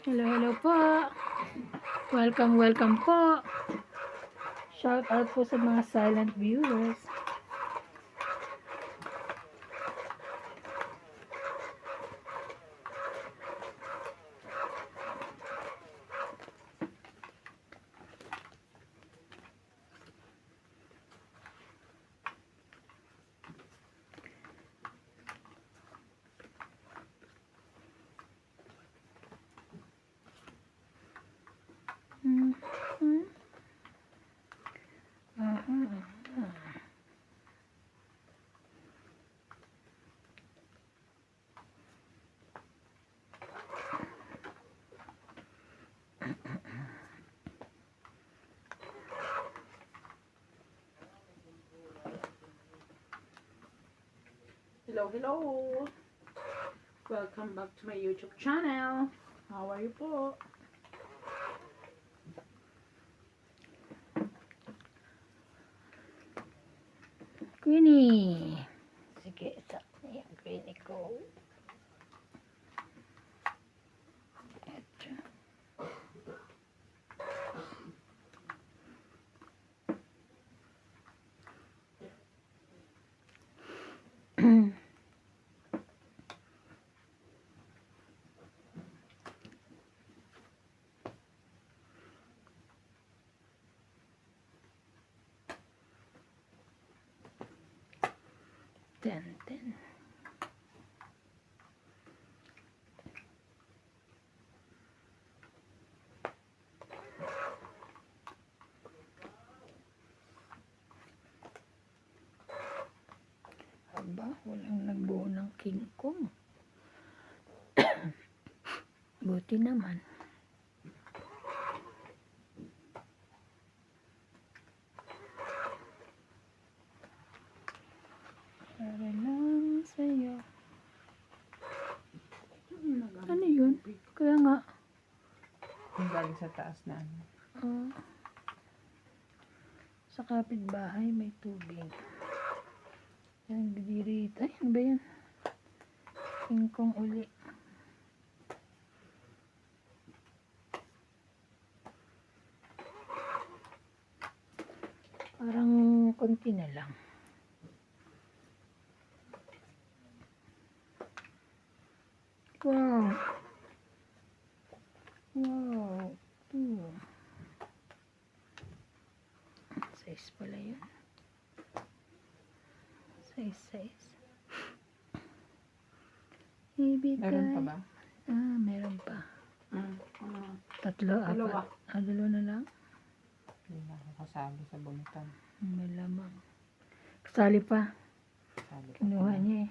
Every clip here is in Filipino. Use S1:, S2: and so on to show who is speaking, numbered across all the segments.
S1: Hello, hello po. Welcome, welcome po. Shout out po sa mga silent viewers.
S2: Hello, hello! Welcome back to my YouTube channel. How are you po?
S1: Queenie. Sige, ito. Ayan, Queenie ko. Ito. Ten. Aba, walang nagbuo ng King Kong. Buti naman. Para lang sa'yo. Ano yun? Kaya nga.
S2: Yung galing sa taas na ano.
S1: Sa kapitbahay may tubig. Yan, bidirita. Ay, ano ba yan? King Kong uli. Parang konti na lang. Wow. Wow. Size pala yun. Size. Ibigay.
S2: Meron pa ba?
S1: Meron pa.
S2: Dalawa.
S1: Dalawa na lang.
S2: Hindi na ako kasali sa bunutan.
S1: May lamang. Kasali pa.
S2: Kasali pa
S1: Kinuha
S2: pala.
S1: niya eh.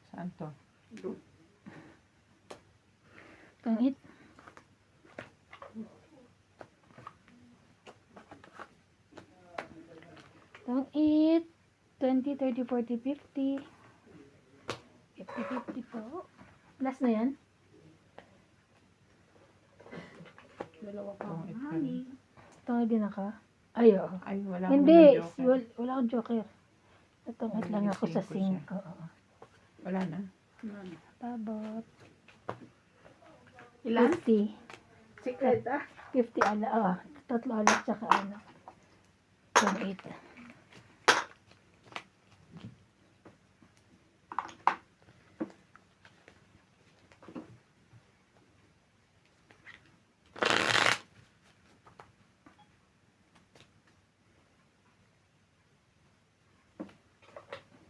S2: Saan to?
S1: Pangit. Pangit. 20, 30, 40, 50. 50 po. Last na yan?
S2: Dalawa pa.
S1: Tangit din ako? Ay, oo.
S2: Ay, wala
S1: Hindi.
S2: akong joker.
S1: Wala akong joker. Natangit lang ako sa 5.
S2: Wala na.
S1: Tabot.
S2: Ilan?
S1: 50.
S2: Secret
S1: 50 ala. Tatlo ala tsaka ano. 28.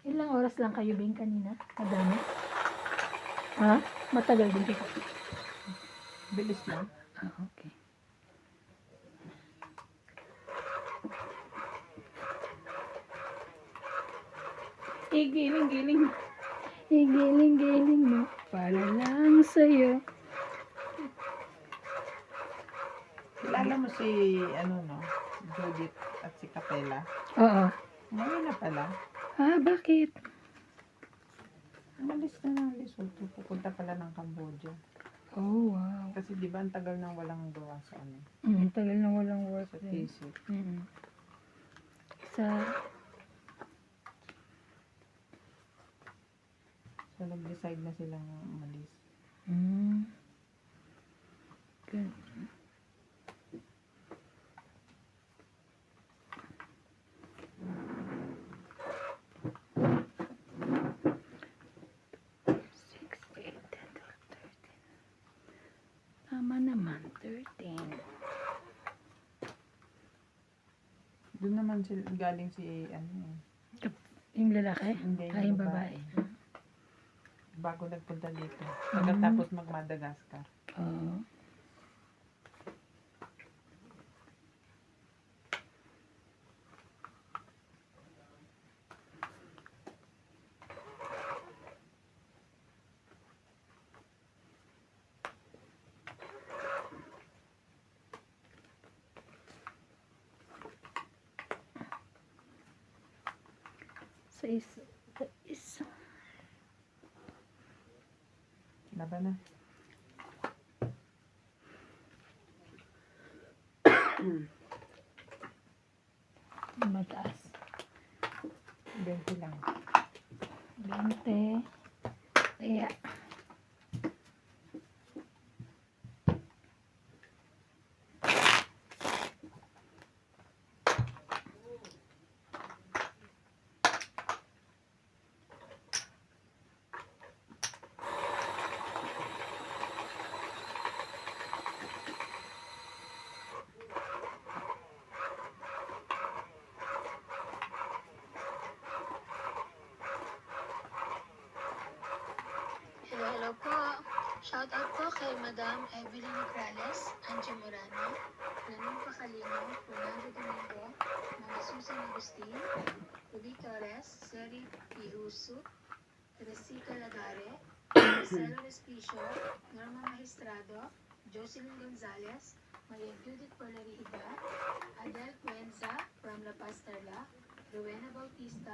S1: Ilang oras lang kayo Bing kanina? Madami? Ha? Matagal din kayo.
S2: Bilis lang.
S1: Okay.
S2: Giling-giling.
S1: Giling-giling mo para lang sa'yo.
S2: Kilala mo si, Judith at si Capella?
S1: Oo.
S2: Ngayon na pala.
S1: Bakit?
S2: Umalis na ng Lesotho. Pupunta pala ng Cambodia.
S1: Oh, wow.
S2: Kasi di ba ang tagal nang walang gawa sa ano?
S1: Tagal na walang work
S2: Sa
S1: din.
S2: thesis.
S1: Sa
S3: nag-decide na silang umalis.
S1: Good. Tama naman, 13.
S3: Doon naman sila, galing si, ano
S1: Yung lalaki?
S3: Hindi,
S1: Ay, yung babae.
S3: bago nagpunta dito. Pagkatapos mag-Madagascar.
S1: Oo. Sa isa.
S3: Laban na.
S1: Mataas.
S3: 20 lang.
S1: 20. Kaya.
S4: Hello po. Shout out po kay Madam Evelyn Negrales, Angie Morano, Nanong Pacalino, Fernando Domingo, Mama Susan Agustin, Ruby Torres, Seri Pihusu, Teresita Lagare, Marcelo Respicio, Norma Magistrado, Jocelyn Gonzalez, Maria Judith Polarihida, Adel Cuenza from La Paz Tarlac, Rowena Bautista,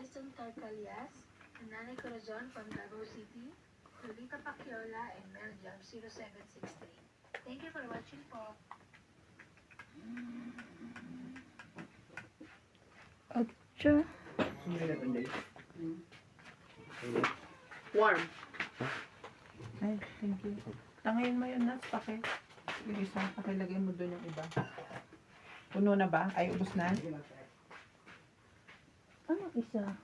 S4: Jason Tarcalias, Nanay Corazon from Davao City, Lolita Pacchiola, and Mel Jam 0763. Thank you for watching po.
S1: Ocho.
S2: Warm.
S3: Ay, thank you. Tangayin mo yun, Nats, yung isa, pakilagay mo doon yung iba. Puno na ba? Ay, ubos na?
S1: Ano isa?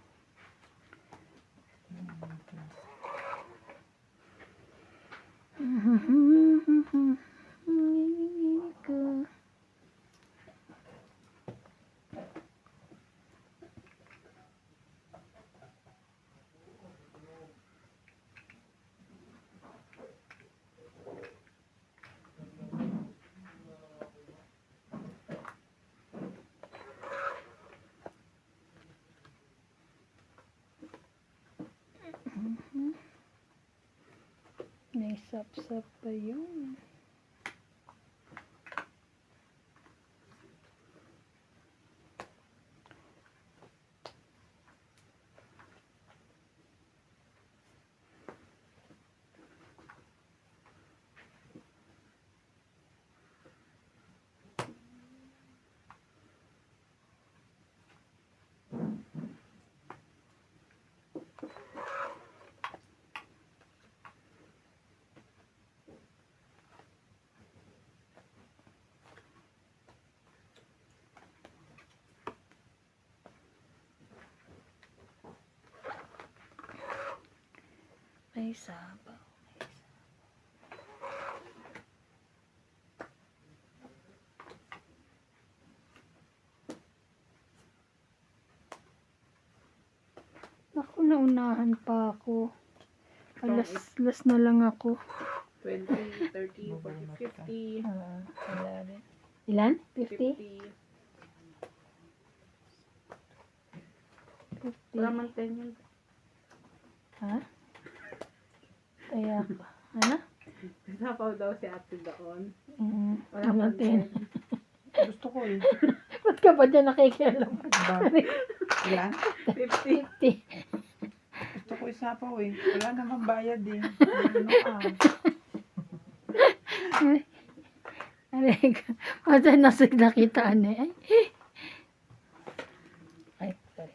S1: Ko. May sap-sap pa yun. May sabaw. Naku, naunahan pa ako. Alas na lang ako.
S2: 20, 30, 40, 50.
S1: Wala rin. Ilan? 50?
S2: 50. Wala man 10 yun.
S1: Ha? Kaya pa. Ha?
S2: Napaw daw si ate doon. Wala
S1: Wala
S2: man
S1: 10.
S3: Gusto ko eh.
S1: Ba't ka pa dyan nakikialam?
S3: Diba? Ilan?
S2: 50.
S1: 50.
S3: Gusto ko isapaw eh. Wala namang bayad eh. Ano
S1: Aray ka. Masa nakitaan eh. Ay, sorry.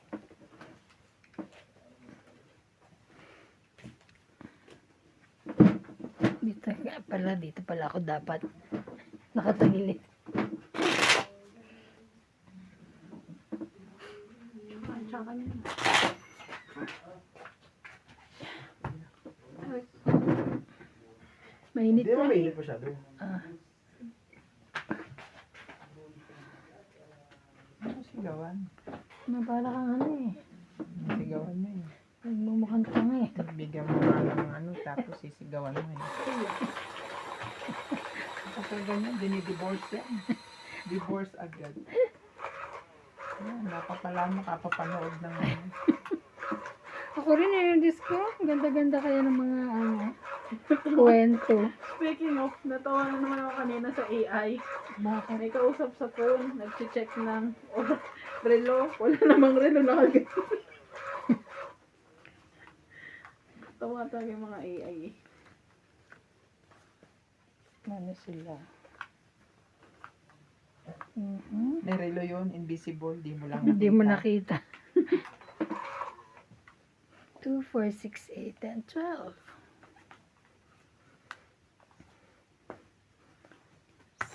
S1: pala, dito pala ako dapat nakatagilid.
S2: Ay, tsaka niya.
S1: Mainit
S5: Hindi mo
S1: na.
S5: mainit masyado.
S1: Ah,
S3: Ano sigawan?
S1: para kang ano eh.
S3: Sigawan mo eh.
S1: Nagmumukhang tanga eh.
S3: Bigyan mo nga ng ano, tapos sisigawan mo eh. Kapag ganyan, dinidivorce yan. Divorce agad. Yan, dapat pala makapapanood ng ano.
S1: Ako rin eh, yung disco. Ganda-ganda kaya ng mga kwento.
S2: Speaking of, natawa na naman ako kanina sa AI.
S1: Bakit?
S2: May kausap sa phone, nag-check ng relo. Wala namang relo nakagay. Tawa talaga yung mga AI eh.
S1: Ano sila? Mhm.
S3: May relo yun, invisible, di mo lang
S1: Hindi mo
S3: nakita.
S1: nakita. 2, 4, 6, 8, and 12.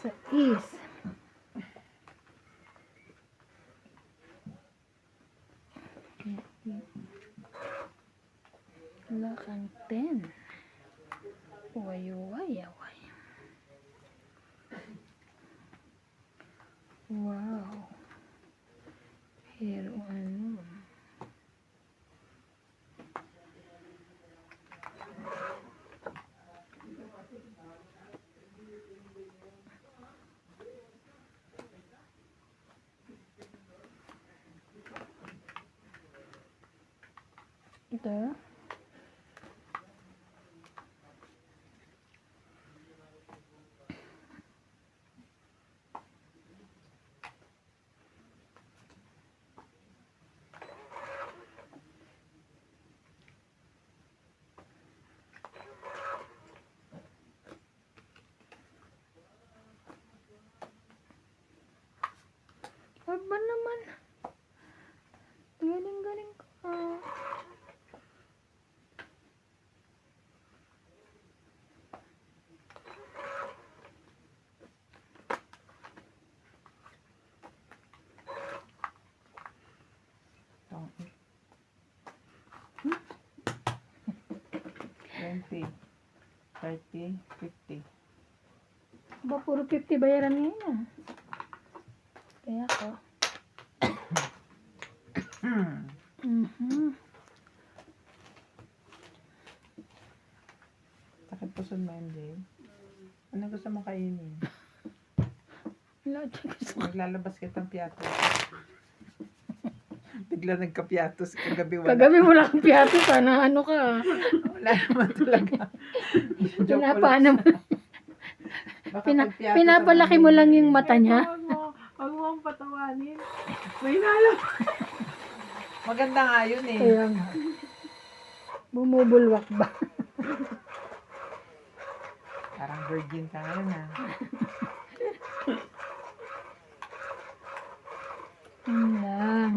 S1: Sa is. Wala kang 10. Uway. Wow. Pero ano? Ito. Aba naman. Galing ka.
S3: Tong 20, 30, 50.
S1: Ba, puro 50 bayaran ngayon ah. Kaya ako. Mhm.
S3: Takip puso mo, MJ. Ano gusto mo kainin?
S1: Wala, gusto ko.
S3: Maglalabas kitang piyatos. Bigla nagka-piyatos kagabi wala.
S1: Kagabi mo lang piyato, sana ano ka.
S3: Wala naman talaga. Joke ko lang.
S1: Pinapaano mo.
S3: Baka
S1: Pina,
S3: pag piyatos
S1: pinapalaki
S3: ako
S1: mo
S3: ngayon,
S1: lang yung mata niya.
S2: Huwag mo akong patawanin. May nalam.
S3: Maganda nga yun eh.
S1: Kaya nga. Bumubulwak ba?
S3: Parang virgin ka ngayon ha.
S1: Yun lang.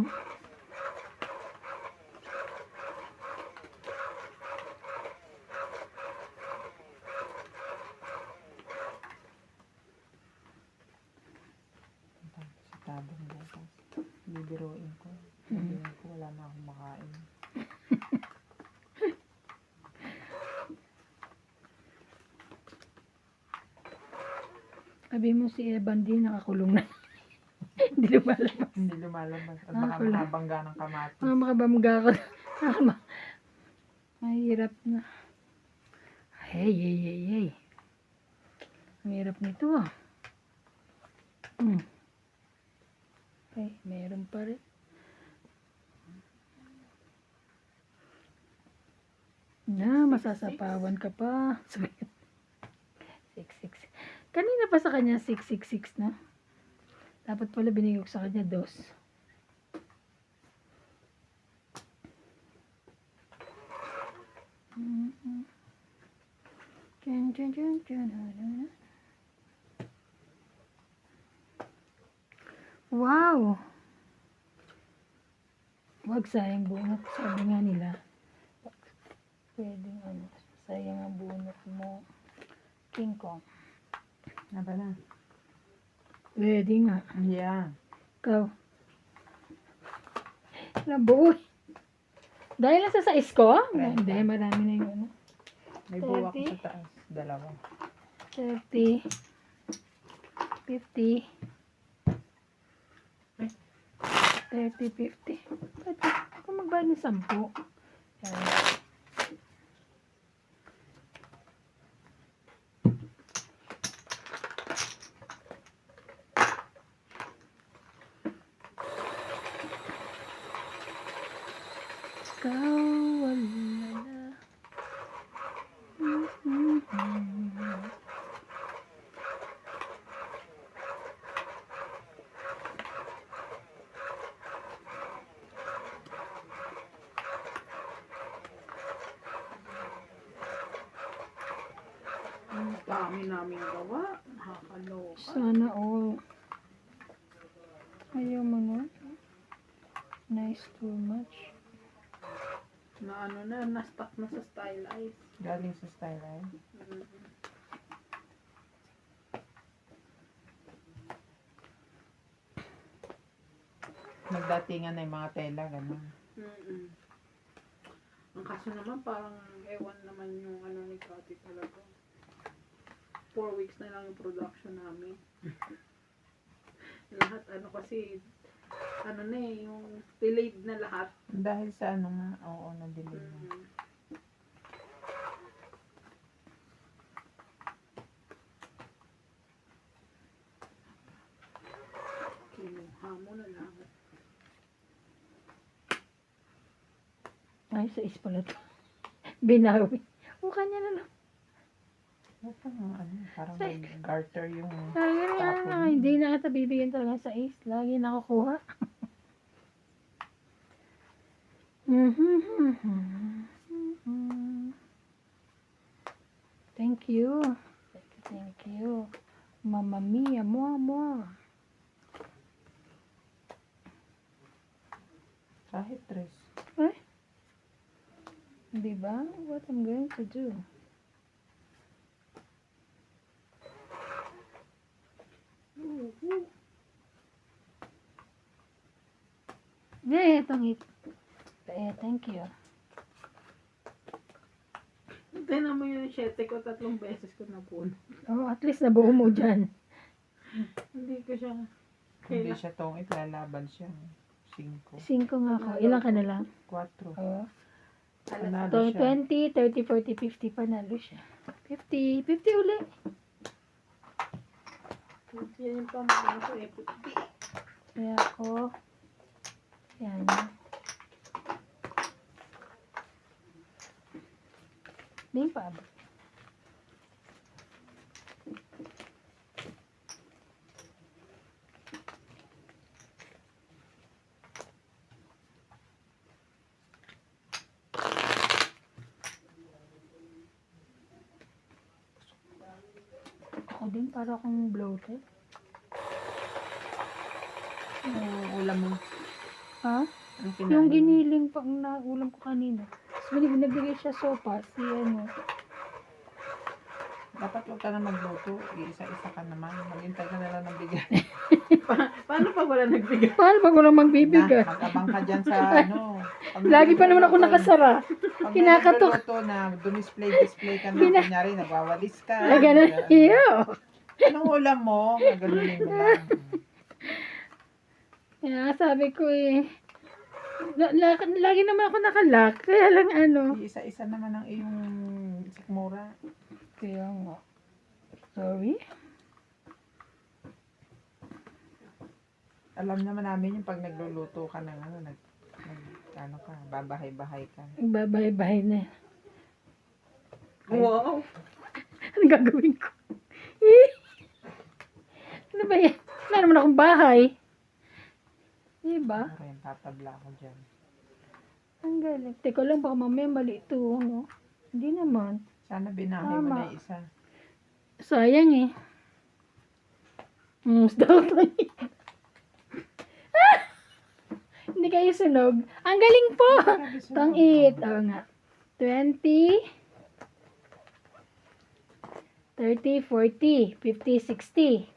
S3: Sa tabang bukas. Bibiruin ko. Sabihin ko wala na akong makain.
S1: Sabi mo si Evan din nakakulong na. Hindi lumalabas.
S3: Hindi lumalabas. At
S1: Ah,
S3: baka
S1: wala.
S3: makabangga ng kamatis.
S1: Mga makabamga ko. Mahirap na. Hey. Ang hirap nito ah. Okay, meron pa rin. Na, masasapawan ka pa. 666. Kanina pa sa kanya 666 na. Dapat pala binigay ko sa kanya 2. Wow! Wag sayang bunot. Sabi nga nila. Pwedeng ano, sayang ang bunot mo. King Kong.
S3: Na ba na?
S1: Ready nga.
S3: Yeah.
S1: Ikaw. Nabuo. Dahil lang sa size ko? Hindi, marami na yung ano.
S3: May buwak
S1: 30.
S3: sa taas. Dalawa.
S1: 30. 50. 30, 50. Pwede. Kung magbayad ng 10. Yan. Ikaw wala na.
S2: Ang dami namin gawa. Nakakaloka.
S1: Sana all. Ayaw mo na. Nice too much.
S2: Na ano na, na-stuck na sa stylize.
S3: Galing sa stylize. Nagdatingan na yung mga tela, gano'n.
S2: Mm-mm. Ang kaso naman, parang ewan naman yung ano ni Kati talaga. 4 weeks na lang yung production namin. Lahat ano kasi, ano na eh, yung delayed na lahat.
S3: Dahil sa ano nga, oo, na-delay na.
S2: Mm. Kinuha mo na lang.
S1: Ay, sa is pala to. Binawi. O, kanya na lang.
S3: Huwag ka nga, ano, parang may garter yung
S1: Lagi na
S3: tapon.
S1: nga. Hindi na kita bibigyan talaga sa is. Lagi nakukuha. Thank you. Thank you. Mamma mia, mua.
S3: Kahit dress.
S1: Eh? Diba? What I'm going to do? Itong it. Thank you.
S2: Tignan mo yung 7 ko, 3 beses ko na po.
S1: Oh, at least nabuo mo dyan.
S2: Hindi ko siya,
S3: Hindi siya tongit, lalaban siya. 5.
S1: 5 nga ako. Ilan ka na lang?
S3: 4.
S1: Oh.
S3: Panalo
S1: So,
S3: siya.
S1: 20, 30, 40, 50 panalo siya. 50 uli.
S2: yan yung pamamahan ko eh.
S1: Kaya ako, yan. Ding pa ba? Ako din, para akong bloated.
S3: Ulam mo.
S1: Ha?
S3: Ang
S1: Yung
S3: kinain.
S1: giniling pang naulam ko kanina. So, nagbigay siya sopa, si ano.
S3: Dapat huwag ka na magluto. Iisa-isa ka naman. Maghintay ka na lang ng bigay.
S2: Paano pag wala nagbigay?
S1: Paano pag walang magbibigay?
S3: Na, mag-abang ka dyan sa ano. Pag
S1: Lagi pa naman ako nakasara.
S3: Pag
S1: kinakatok.
S3: nagluluto na, display ka na. Kunyari, nagwawalis ka.
S1: Ah, ganun. Iyo.
S3: Anong ulam mo? Gaganunin mo lang.
S1: Kaya sabi ko eh, lagi naman ako nakalak. Kaya lang ano.
S3: Isa-isa naman ang iyong sikmura.
S1: Kaya nga. Sorry.
S3: Alam naman namin yung pag nagluluto ka ng ano, ano ka, babahay-bahay ka.
S1: Babay-bye na.
S2: Wow!
S1: Anong gagawin ko? Eh? Ano ba yan? Wala naman akong bahay. Diba?
S3: Ano rin, tatabla ako dyan.
S1: Ang galing. Teka lang, baka mamaya mali ito. No? Hindi naman.
S3: Sana binahay mo
S1: Tama.
S3: na yung isa.
S1: Sayang eh. Stop. Hindi kayo sunog. Ang galing po. Tang-it. Oo nga. 20. 30, 40, 50, 60,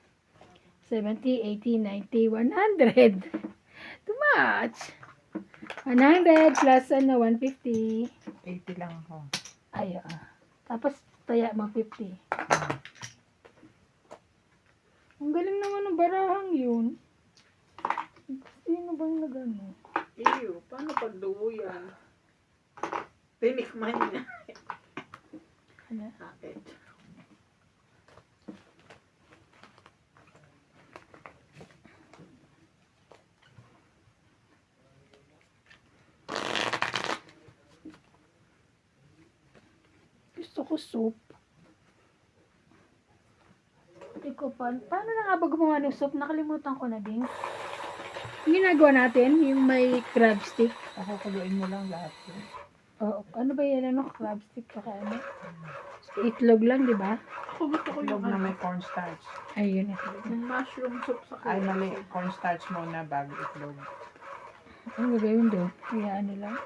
S1: 70, 80, 90, 100. Too much. 100 plus 150.
S3: 80 lang ako.
S1: Ay, tapos, taya mo 50. Ang galing naman ng barahang yun. Sino bang nagano?
S2: Iyo, paano pagduo yan? Tinikman niya.
S1: Ano?
S2: Bakit?
S1: Gusto ko soup. Ikaw pa, paano na nga ba gumawa ng soup? Nakalimutan ko na din. Yung ginagawa natin, yung may crab stick.
S3: Pakukuluin mo lang lahat yun.
S1: Oo, ano ba yan? Ano? Crab stick o ano? Itlog lang, di ba?
S2: Ako gusto ko
S3: Itlog
S2: yung
S3: na may cornstarch.
S1: Ayun, itlog.
S2: yung mushroom soup sa
S3: Ay,
S2: KFC.
S3: mali. Cornstarch muna bago itlog.
S1: Ano gagawin doon? Kaya ano lang.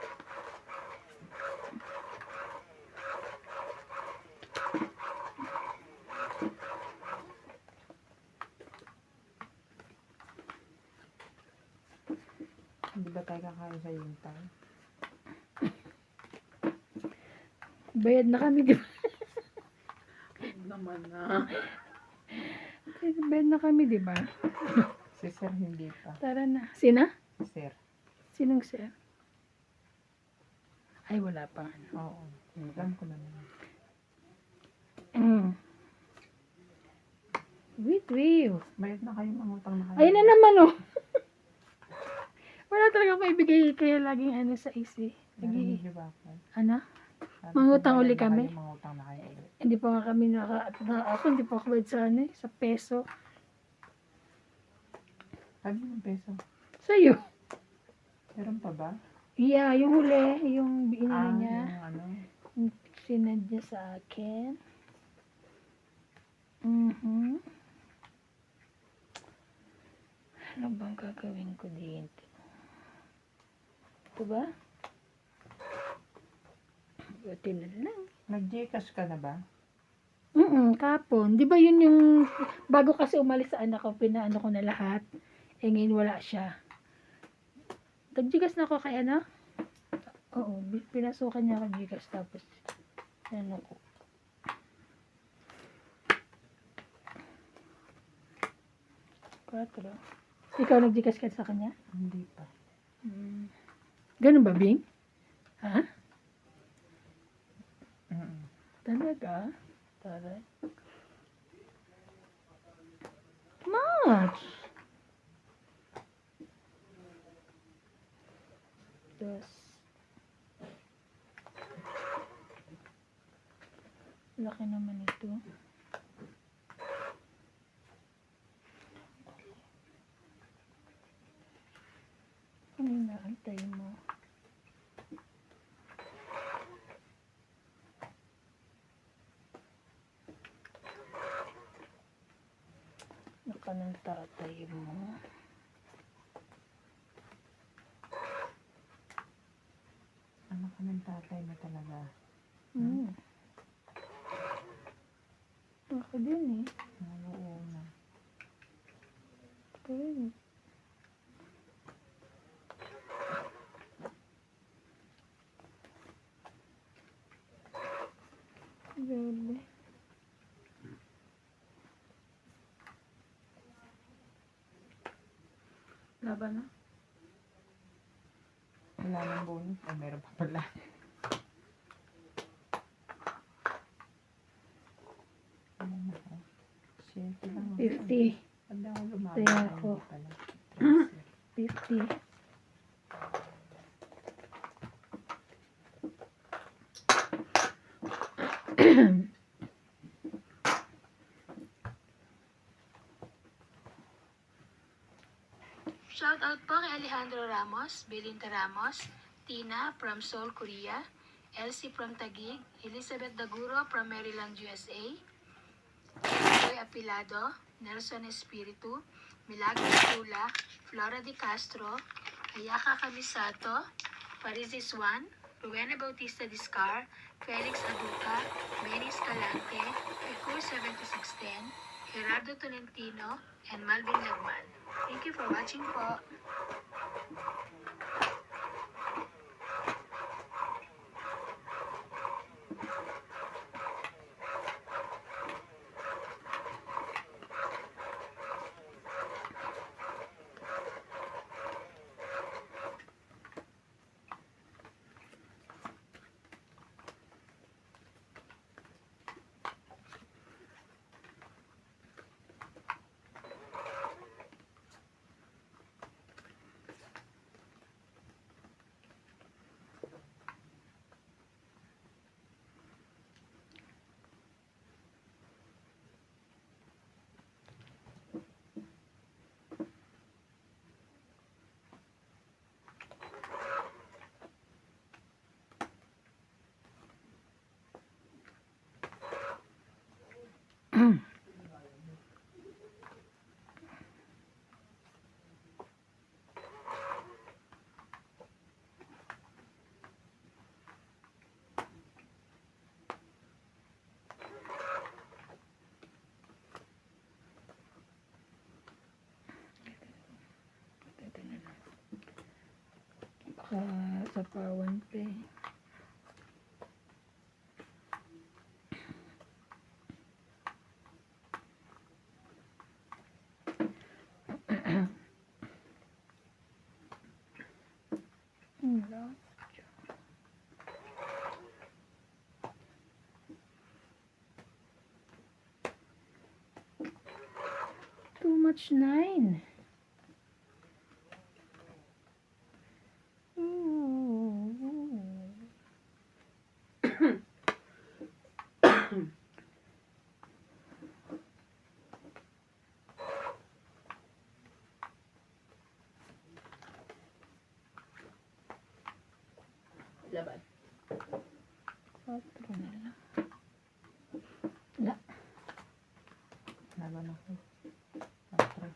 S3: Hindi ba tayo kakain sa Yintay?
S1: Bayad na kami, di ba?
S2: Huwag naman na.
S1: Bayad na kami, di ba?
S3: Si Sir hindi pa.
S1: Tara na. Sina?
S3: Sir.
S1: Sinong sir? Ay, wala pa. Ano.
S3: Oo. Alam ko naman.
S1: Wait, wait.
S3: Bayad na kayo, mangutang na kayo.
S1: Ayun na naman, oh. Wala talaga maibigay, kaya laging ano sa isi.
S3: Narinig niyo ba ako?
S1: Ano?
S3: Sabi ko,
S1: Mangutang
S3: bayad
S1: uli
S3: na
S1: kami?
S3: kayo, mangutang na kayo ulit.
S1: Hindi pa nga kami ako hindi pa ako bayad sa ano, sa peso.
S3: Sabi ng peso.
S1: Sa'yo.
S3: Meron pa ba?
S1: Yeah, yung huli, yung binili niya.
S3: Yung ano.
S1: Sinad niya sa akin. Ano bang gagawin ko dito? Ito ba? Buti na lang.
S3: Nag-Gcash ka na ba?
S1: Kapon. Di ba yun yung, bago kasi umalis sa anak ko, pinaano ko na lahat. Eh ngayon wala siya. Nag-Gcash na ako kay ano? Oo, pinasukan niya ako Gcash tapos, ano ko. Quatro. Ikaw nag-Gcash ka sa kanya?
S3: Hindi pa.
S1: Ganun ba, Bing? Ha?
S3: Mm-mm.
S1: Talaga? Taray. Much! Dos. Laki naman ito. Ano yung naantay mo? Naka ng tatay mo.
S3: Ano ka ng tatay mo talaga?
S1: Ako din eh.
S3: Oo na.
S1: Pero, grabe.
S2: Laban na.
S3: Wala nang bonus. Ay, meron pa pala. Ano na ako? 7 lang ako.
S1: 50.
S3: Pagda ako lumabas.
S1: Kaya
S3: ay,
S1: ako.
S3: hindi pala. Transfer.
S1: 50.
S4: Shout out po kay Alejandro Ramos, Belinda Ramos, Tina from Seoul, Korea, Elsie from Taguig, Elizabeth Daguro from Maryland, USA, Joy Apilado, Nelson Espiritu, Milagro Tula, Flora Di Castro, Ayaka Kamisato, Parizis Juan, Rowena Bautista Discar, Felix Aduca, Benny Escalante, Ecur 7610, Gerardo Tolentino, and Malvin Lagman. Thank you for watching po.
S1: Baka sa pawan pa eh. Wala. Too much 9.
S2: Laban.
S1: 4 na lang. Wala.
S3: Laban ako. 4.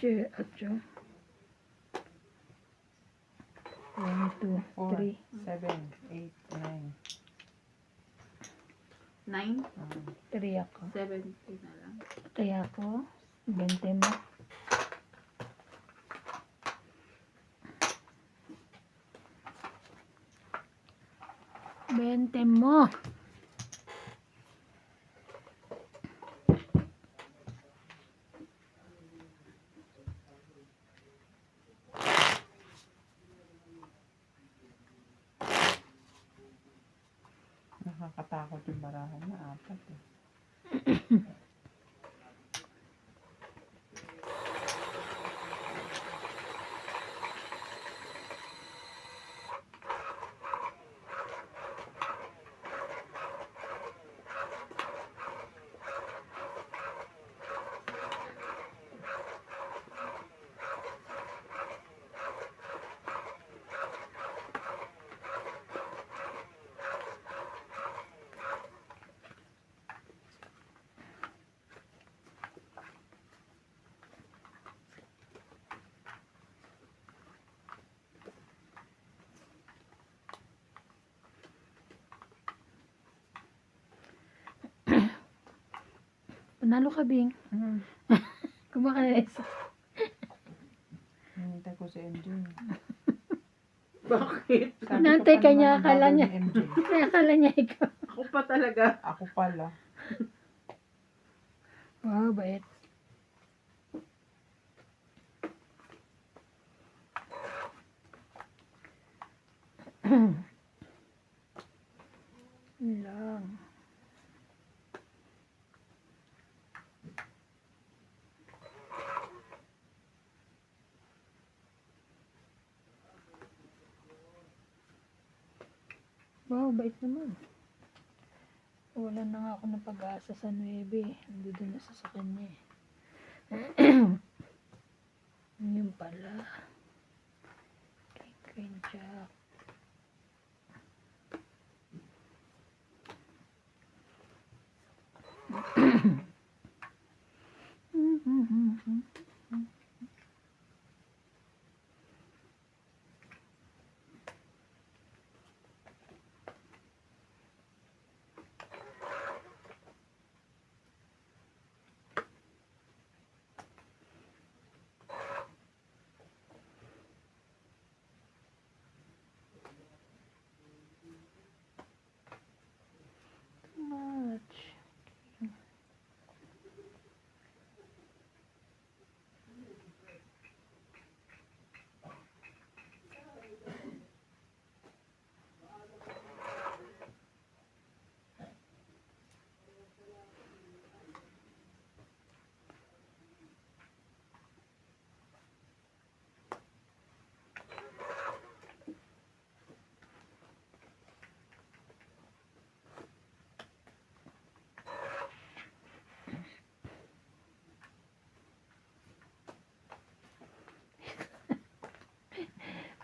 S1: Che, atcho. 1, 2,
S3: 4,
S1: 3.
S3: 7, 8, 9.
S2: 9,
S1: 3 ako.
S2: 70 na lang.
S1: Kaya ako, 20 mo. Bente mo.
S3: Nakakatakot yung barahan na 4 eh.
S1: Panalo ka, Bing. Kumakalis.
S3: Hinintay ko si MJ.
S2: Bakit?
S3: Sabi ko
S1: Nantay
S3: pa
S1: ka
S3: naman
S1: niya,
S3: ang
S1: akala
S3: bagal
S1: niya.
S3: ni MJ.
S1: Kaya akala niya ikaw.
S2: Ako pa talaga.
S3: Ako pala.
S1: Wow, bait. Yun lang. Wow, bait naman. Wala na nga ako ng pag-asa sa 9. Nandun na sa kanya eh. Yun pala. Queen Jack.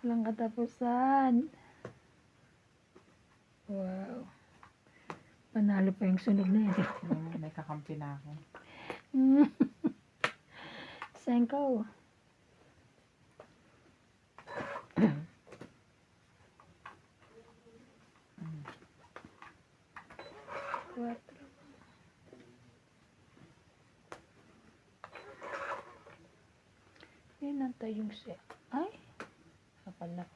S1: Walang katapusan. Wow. Panalo pa yung sunog na yun.
S3: May kakampi na ako.
S1: Sengkaw. Cuatro. Yan nantay yung siya. Ay! Kapal na.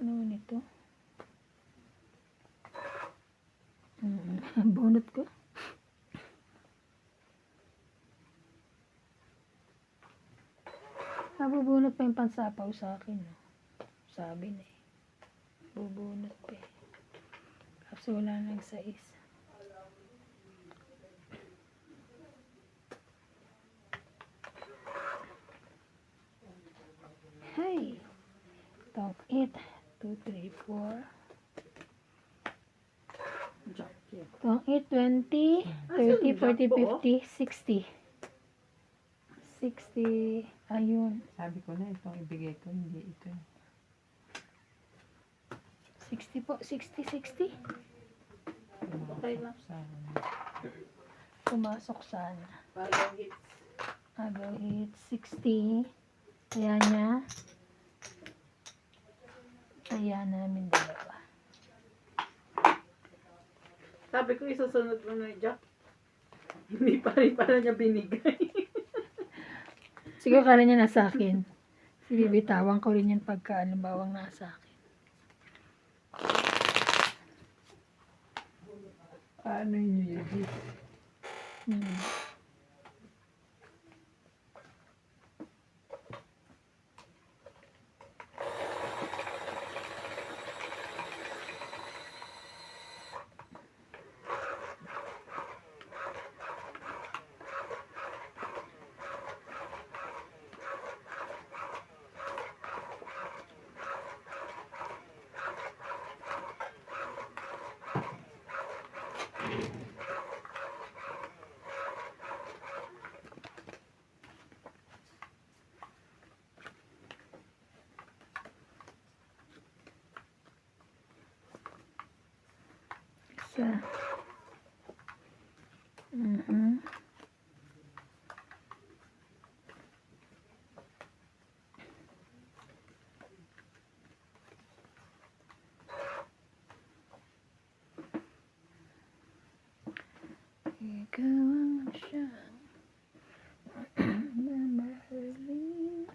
S1: Ano nito? Bunot ko. Nabubunot pa yung pansapaw sa akin. No? Sabi na eh. Bubunot pa eh. Kaso wala nang sais. Hey! Tong 8, 2, 3, 4.
S2: Jacket.
S1: Tong 8, 20, 30, 40, 50, 60. 60. Ayun.
S3: Sabi ko na itong ibigay ko, hindi ito.
S1: 60 po. 60, 60.
S2: Okay lang.
S1: Pumasok sana.
S2: Parang hits.
S1: Agaw 8, 60. Kaya niya. Kaya namin dalawa.
S2: Sabi ko isusunod mo na Jack. Hindi pa rin pala niya binigay.
S1: Siguro kala niya nasa akin. Bibitawan ko rin yan pagka bawang nasa akin.
S3: Paano yun yun?
S1: Hmm. Isa. Ikaw ang siyang mamahalin.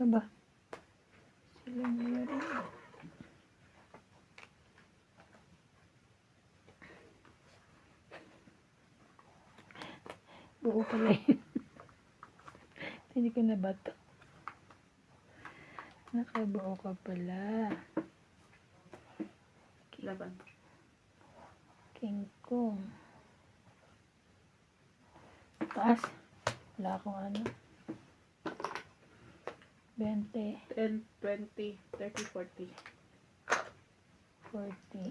S1: Aba. Sila niya rin. Buo pala yun. Hindi ko na bato. Nakabuo ka pala.
S2: Laban.
S1: King Kong. Taas. Wala akong ano. 20,
S2: 10, 20, 30, 40.
S1: 40.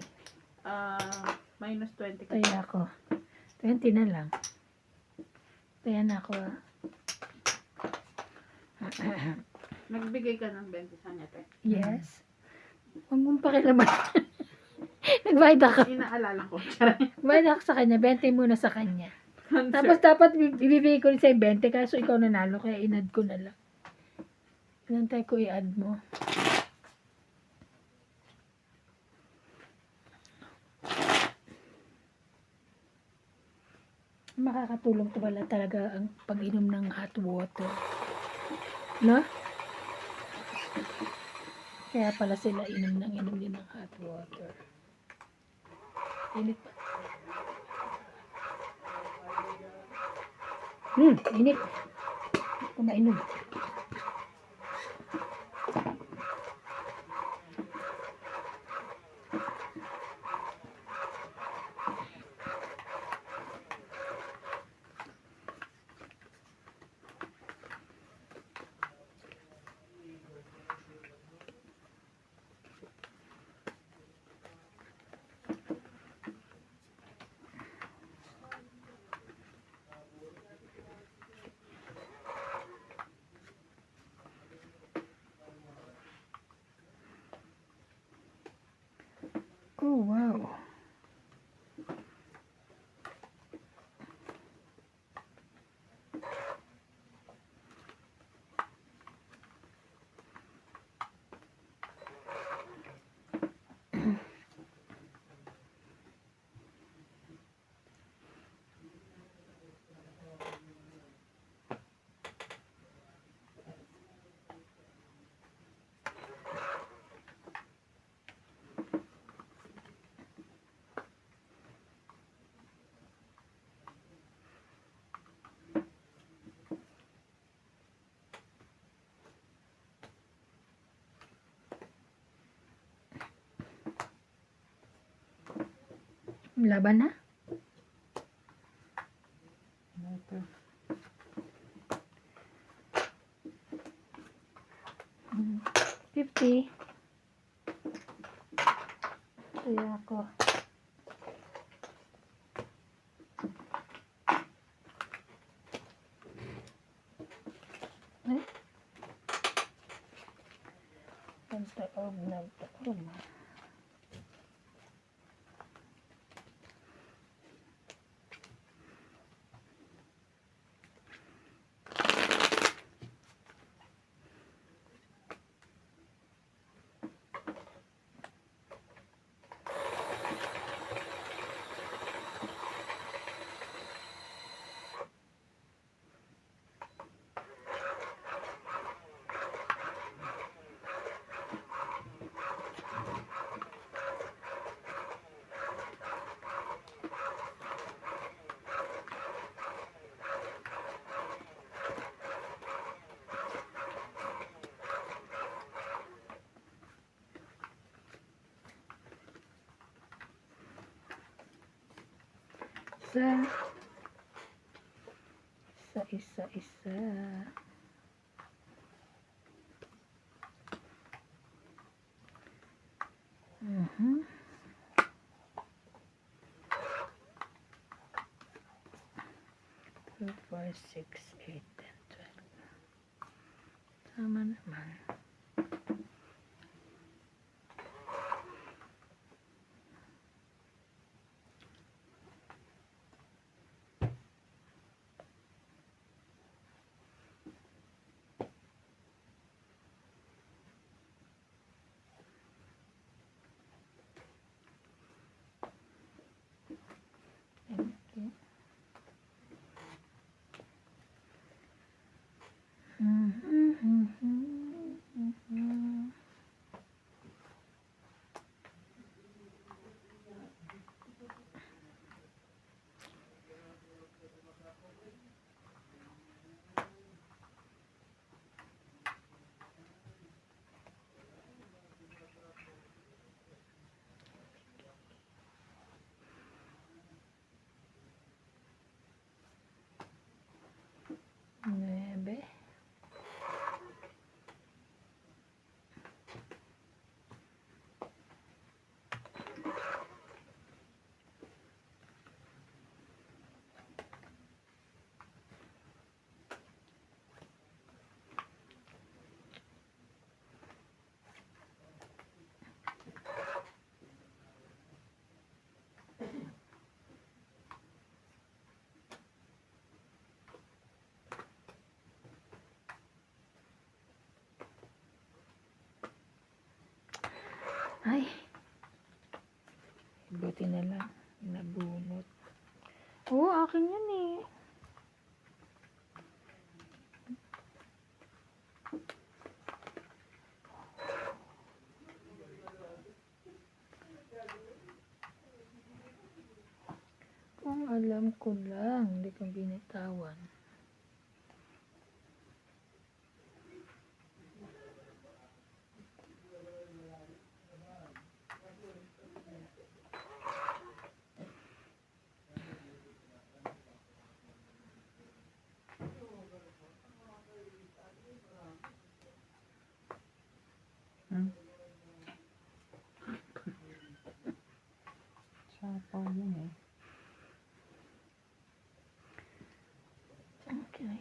S2: Minus 20 ka.
S1: Taya ako. 20 na lang. Taya na ako.
S2: Nagbigay ka ng 20 sa niya, te.
S1: Yes. Huwag mong pakilaman. Nagbayad ako.
S2: Inaalala ko.
S1: Bayad ako sa kanya. 20 muna sa kanya. Tapos dapat ibibigay ko rin sa'yo 20 kaso ikaw nanalo kaya inad ko na lang. Inantay ko i-add mo. Makakatulong to pala talaga ang pag-inom ng hot water. No? Kaya pala sila inom din ng hot water. Init pa. Init. Hindi ko mainom. Oh, wow. Laban na?
S3: Ito.
S1: 50. Kaya ako. Ay. Nagtaob. Isa. Mhm. 2, 4, 6, 8, 10, 12. Tama naman. Okay. Nuebe. Ay. Buti na lang. Nabunot. Oo, akin yun eh. Alam ko lang, hindi kang binitawan.
S3: Hmm? Sapaw yun eh.
S1: Okay.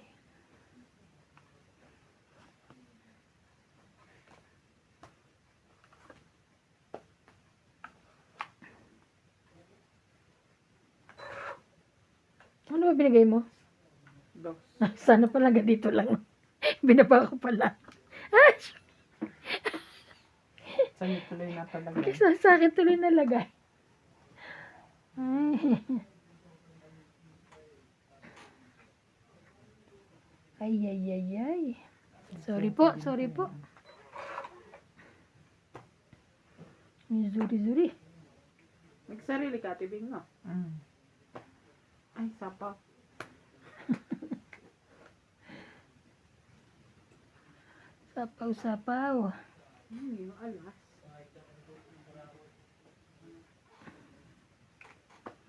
S1: Ano ba binigay mo?
S2: Dos.
S1: Sana pala ganito lang. Binaba ko pala. Ay!
S3: Sa'yo tuloy na talaga.
S1: Kasi sa akin tuloy nalagay. Ay, ay, ay, ay. Sorry po, sorry po. Zuri-zuri.
S2: Nagsarili ka, tibing mo.
S3: Mm.
S2: Ay, sapaw.
S1: Sapaw-sapaw.
S2: Yung alas.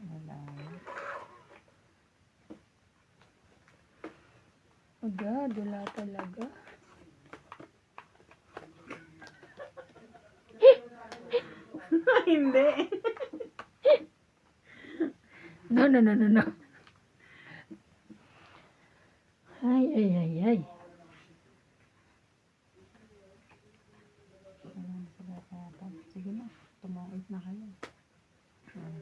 S3: Wala.
S1: Agad, wala talaga.
S2: Hindi.
S1: No, no, no, no, no. Ay, ay, ay, ay.
S3: Wala na sila tatap. Sige na. Tumait na kayo. Mm.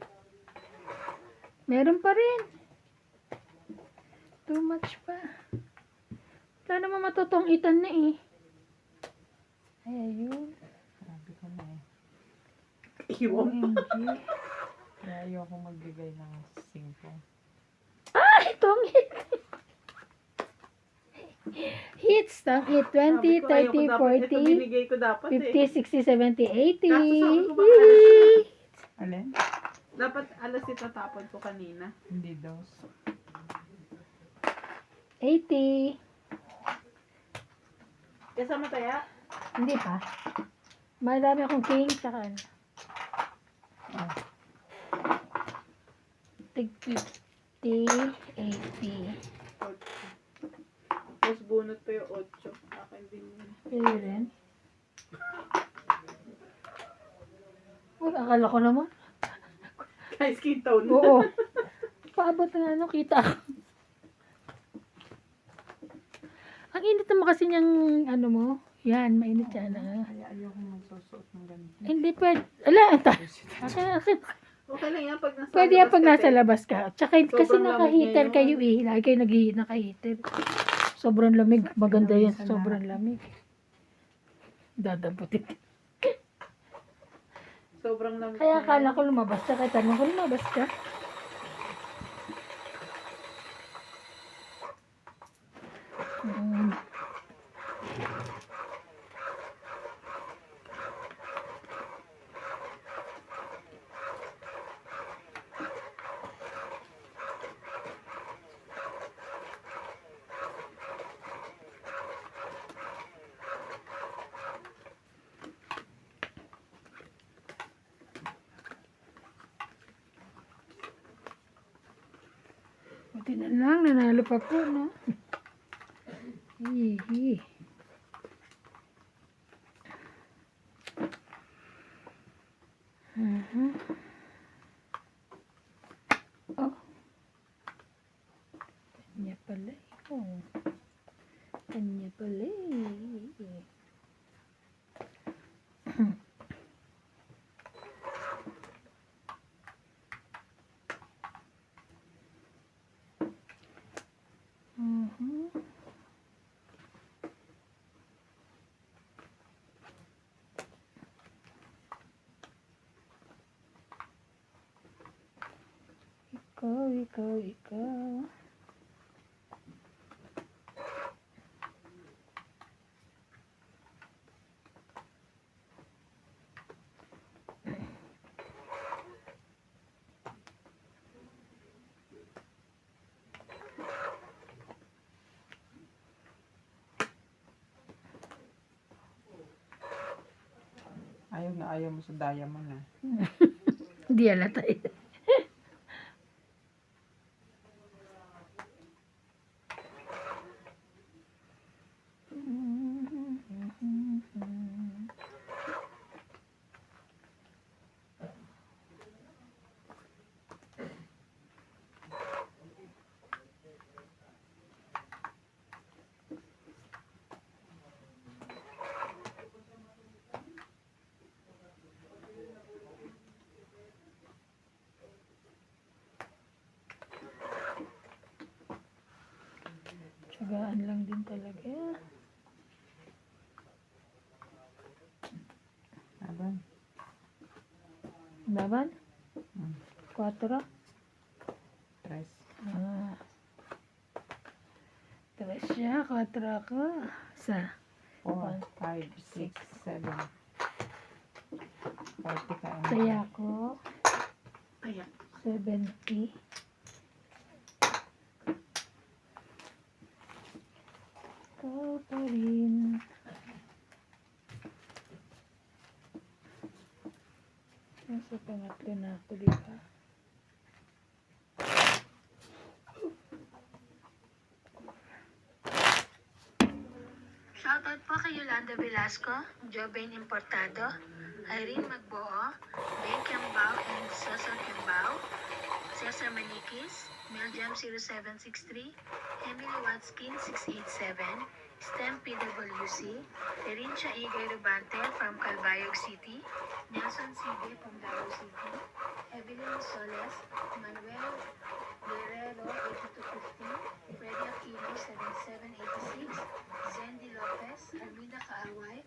S1: Meron pa rin. Too much pa. Wala naman matutong itan na eh. Ay, ayun.
S3: Sabi ko na eh.
S2: Iwan.
S1: OMG.
S3: Kaya ayoko magbigay ng 5.
S1: Ay, itong hit. Hits, tang hit. 20, 30, 40,
S2: Ito binigay ko dapat
S1: 50, 60, 70, 80.
S2: Kaso sabi ko ba,
S1: Yee!
S3: Alin?
S2: Dapat alas ito tapon ko kanina.
S3: Hindi daw.
S1: 80.
S2: Kasama taya?
S1: Hindi pa. Marami akong king, tsaka ano.
S3: Oh.
S1: Tig 50, 80.
S2: Tapos bunot pa yung 8. Akin din yun.
S1: Pili rin. Uy, akala ko naman.
S2: Ay, skin tone.
S1: Oo. Paabot na ano, kita ako. Ang init naman kasi niyang, ano mo. Yan, mainit yan. Ah.
S3: Kaya ayoko magsusuot ng ganito.
S1: Hindi pwede. Ala, akin.
S2: Okay lang yan pag nasa
S1: Pwede yan pag
S2: labas
S1: nasa
S2: ka,
S1: labas ka. Tsaka kasi
S2: Sobrang
S1: naka-heater
S2: lamig
S1: kayo
S2: ngayon.
S1: eh. Lagi kayo naka-heater. Sobrang lamig. Maganda yan. Sobrang lamig. Dadamputin.
S2: Sobrang lamig.
S1: Kaya
S2: na
S1: akala
S2: yan.
S1: ko lumabas ka. Kaya tanong ko lumabas ka. Mm. Buti na lang, nanalo pa po, no? Hihi. Oh. Kanya pala eh. Oh. Kanya pala eh. Mhm. Ikaw, ikaw, ikaw.
S3: Ayaw na ayaw mo sa diamond ah.
S1: Hindi alata eh. Tsagaan lang din talaga.
S3: Aban.
S1: Laban?
S3: Hmm.
S1: 4?
S3: Tres.
S1: Ah. 3 siya, 4 ako. Isa.
S3: 4, 5, 6, 7. 40 ka.
S1: Kaya ako,
S2: Kaya.
S1: 70. Ikaw pa rin. Nasa pangatlo na ako, di ba?
S4: Shoutout po kay Yolanda Velasco, Jobain Importado, Irene Magboo, Ben Kiambao and Cesar Kiambao, Cesar Manikis, Meljam 0763, Emily Watskin 687, STEM PWC, Terincia Igay Rubante from Calbayog City, Nelson Sige from Davao City, Evelyn Soles, Manuel Guerrero 8250, Freddy Aquino 7786, Zendy Lopez, Armida Kaaway,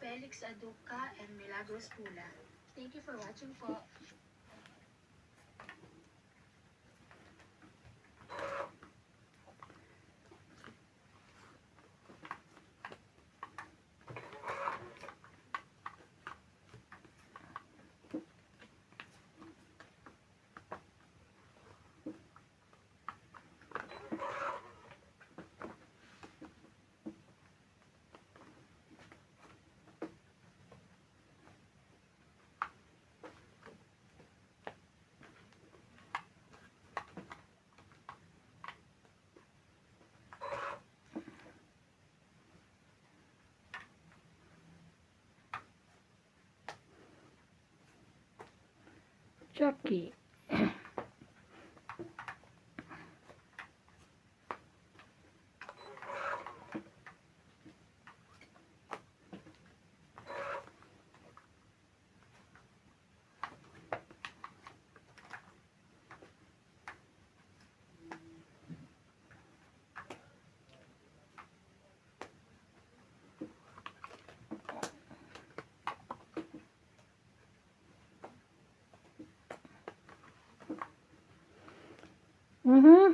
S4: Felix Aduca, and Milagros Pula. Thank you for watching po.
S1: Chucky. Mhm.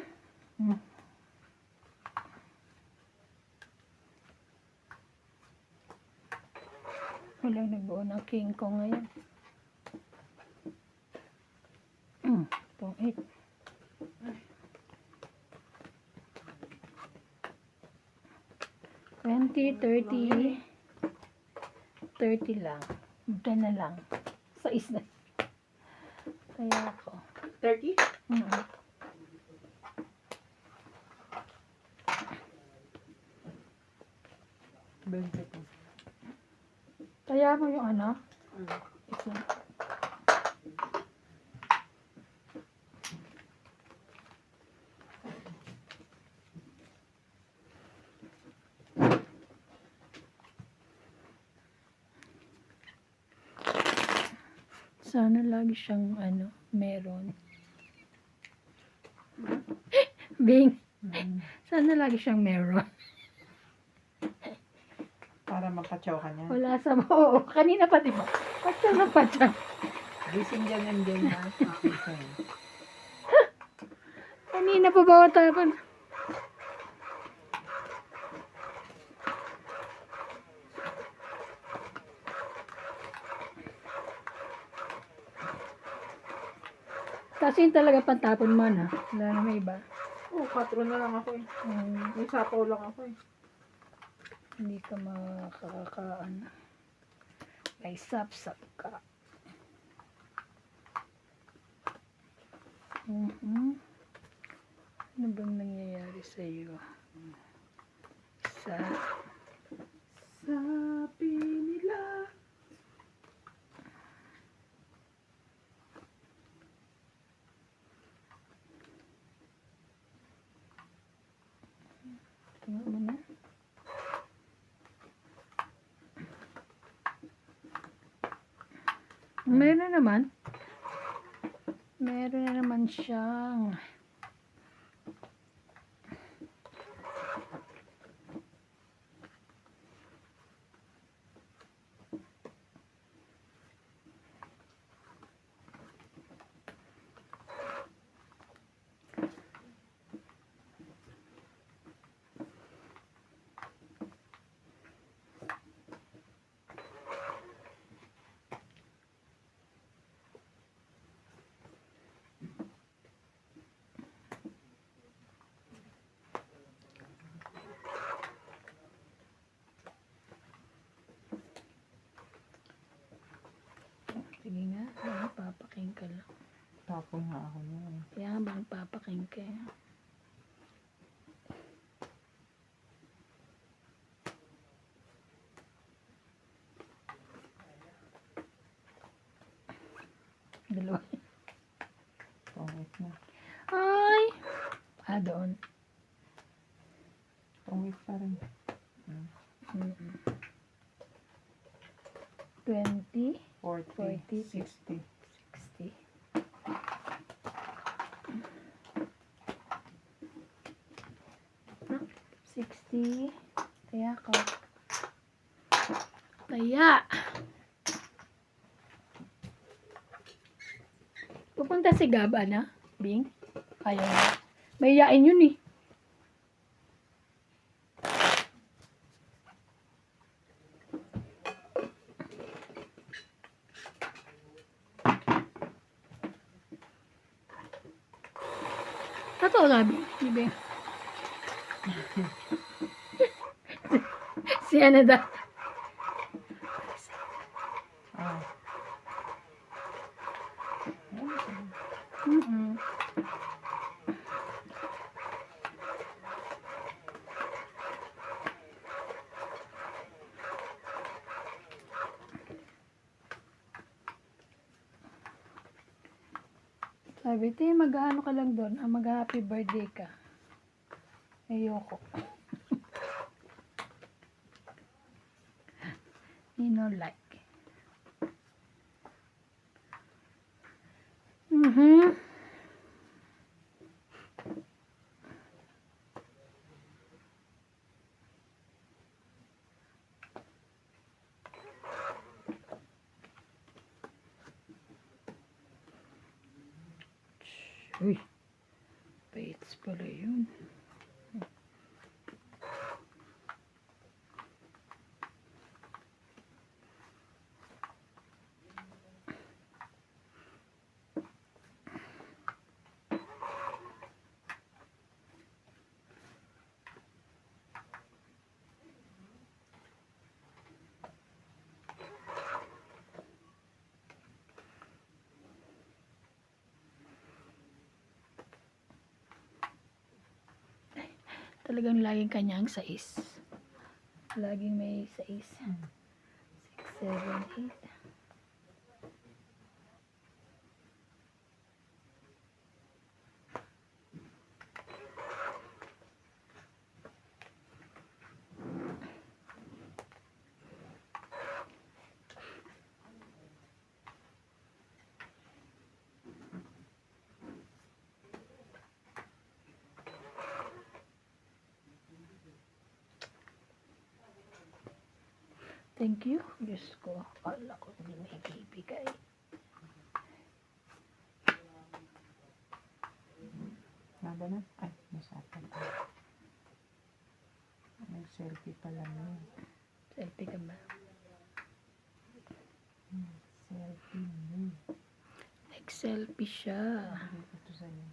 S1: Walang nagbuo ng king ko ngayon. Itong 8. $20, 30, 30 lang. 10 na lang. 6 na. Kaya ako.
S2: 30?
S1: Mhm.
S3: Bente po.
S1: Kaya mo yung ano? Isa. Sana lagi siyang ano, meron. Bing, sana lagi siyang meron.
S3: Para mapatsaw ka niya.
S1: Wala sa mo. Kanina pa, di ba? Patsa na patsa.
S3: Gising dyan and dyan na. Okay.
S1: Kanina pa ba tapon? Kasi yun talaga pantapon mo na. Wala na may iba.
S2: Oh, 4 na lang ako eh. May sapaw lang ako eh.
S1: Hindi ka makakakaan. May sapsap ka. Ano bang nangyayari sa'yo?
S2: Sabi nila.
S1: Tingnan mo na. Meron naman. Meron na naman siyang sige nga, papaking ka lang.
S3: Tapon nga ako niya.
S1: Kaya bang papaking ka. Dalawa.
S3: Pangit na.
S1: Ay! Doon.
S3: Pangit pa rin.
S1: 20,
S3: 40,
S1: 40,
S3: 60.
S1: 60. No, 60. Kaya ko. Kaya. Pupunta si Gab, ana? Bing? Ayaw na. Mayayain yun eh. Totoo nga, Bing. Si ano daw.
S3: Ah.
S1: Mm-mm. Sabi, mag-ano ka lang doon, mag-happy birthday ka. Ayoko. You know, like. Uy, paits pala yun. Talagang laging kanyang sais. Laging may sais. 6, 7, 8. Thank you. Diyos ko. Kala ko hindi may ibibigay.
S3: Naba na? Ay, nasapan pa. Nag-selfie pala na.
S1: Selfie ka ba?
S3: Selfie mo.
S1: Nag-selfie siya.
S3: Bigay ko to sa'yo.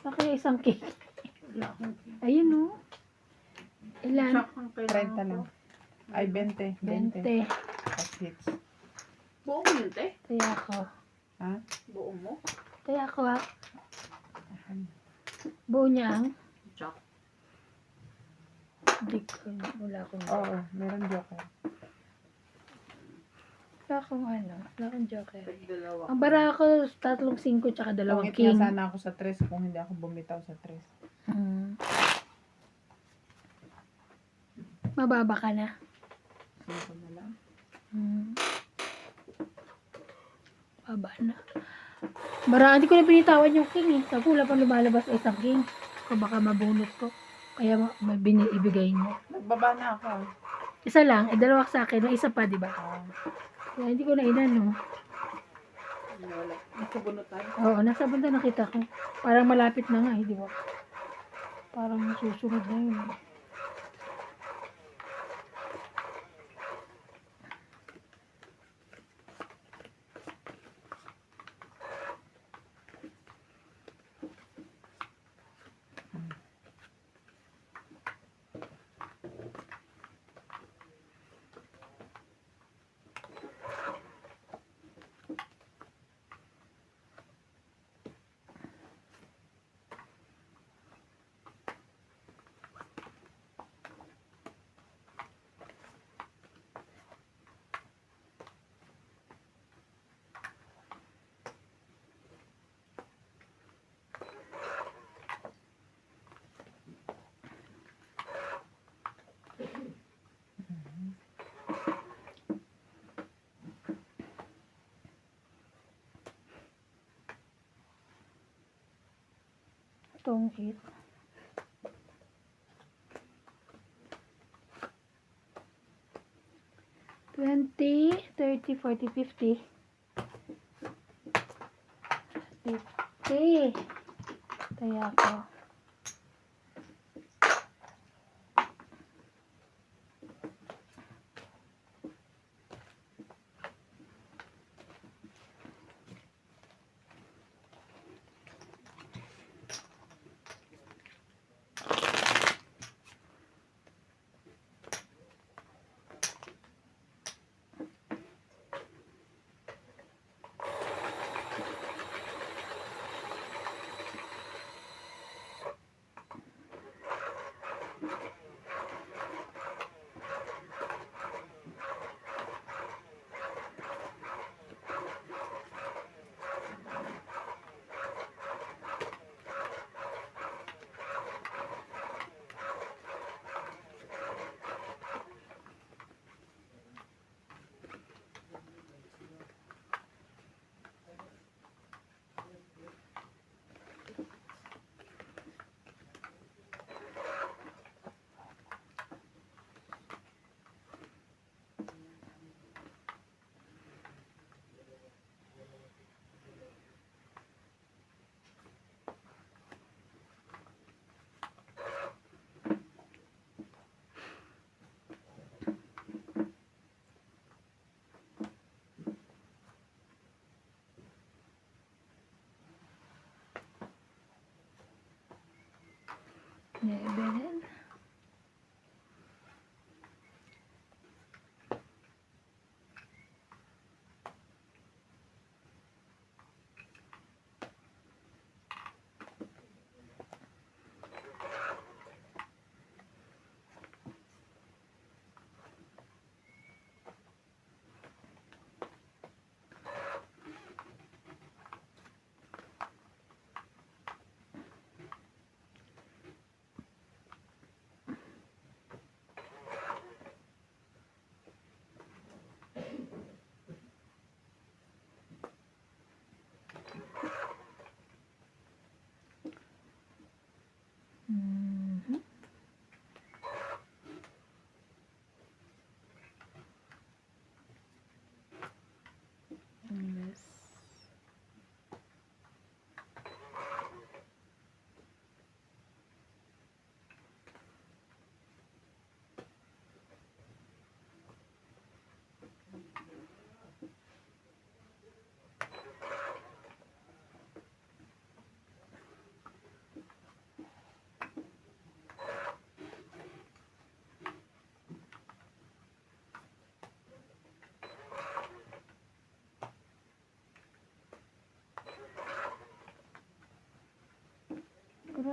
S1: Sa kaya isang cake.
S2: Wala akong
S1: Ayun oh. Ilan?
S2: Tsak ang kailangan
S3: 30 lang.
S2: ko.
S3: Ay, 20. 20.
S1: 20.
S3: As hits.
S2: Buo mo yun, te?
S1: Kaya ako.
S3: Ha?
S2: Buo mo?
S1: Kaya ako ha. Buo niya ang.
S2: Tsak.
S1: Hindi ko. Wala akong.
S3: Oo, meron joker.
S1: Wala akong ano. Wala akong joker.
S2: Tag-dalawa.
S1: Ang bara ko, 3-5 tsaka 2
S3: Pangit
S1: king.
S3: nga sana ako sa 3 kung hindi ako bumitaw sa 3.
S1: Mababa ka na.
S3: 5 na lang.
S1: Baba na. Bara, hindi ko na binitawan yung king eh. Tapos wala pang lumalabas sa isang king. So baka mabunot ko. Kaya ibigay niya.
S3: Nagbaba na ako.
S1: Isa lang, dalawa sa akin. May isa pa, di ba?
S3: Ah,
S1: Kaya hindi ko na inano.
S2: Wala. Nakabunutan.
S1: Oo, nasa banda nakita ko. Parang malapit na nga eh, di ba? Parang susunod na yun. Itong 8. 20, 30, 40, 50. 50. Kaya ako. Nebelen. Mhm. Yes.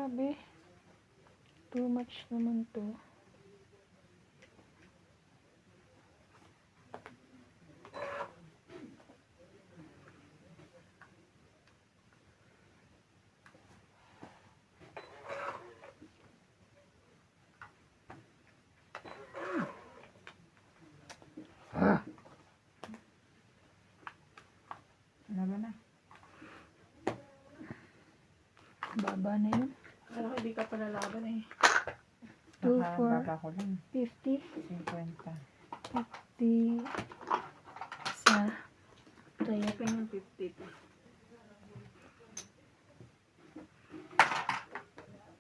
S1: Grabe. Too much naman to.
S3: Ano na?
S1: Baba na yun.
S2: Alam ko, hindi ka pa lalaban eh.
S1: Two,
S3: Baka
S1: four.
S3: baba ko lang.
S1: 50.
S3: 50.
S1: Di sa tayo.
S2: Ito yung 50 to.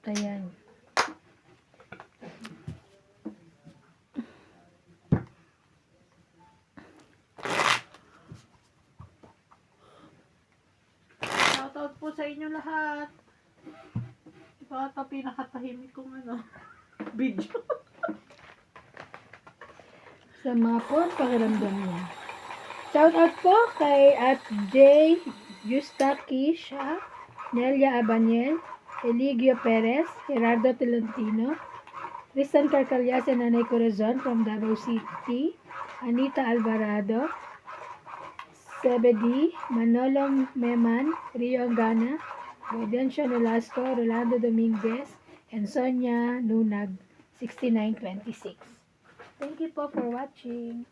S1: Ayan.
S2: Shoutout po sa inyo lahat. Ito ata pinakatahimik kong video.
S1: Sa mga po ang pakiramdam niya. Shout out po kay at J. Justakisha, Nelia Abaniel, Eligio Perez, Gerardo Tolentino, Tristan Carcalias and Nanay Corazon from Davao City, Anita Alvarado, Sebedi, Manolo Meman, Rio Angana, Gaudencio Nolasco, Rolando Dominguez, and Sonia Nunag, 6926. Thank you po for watching.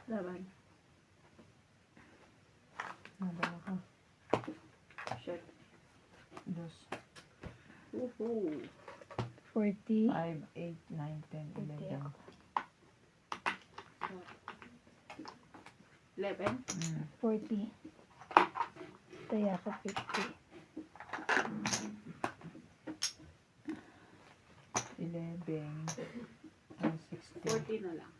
S2: Laban.
S3: Nabala ko.
S2: Shit.
S3: 2,
S2: Woohoo.
S1: 40.
S3: 5, 8, 9, 10, 11.
S2: 11.
S1: 40. Kaya ka 50.
S3: 11. 16.
S2: 40 na lang.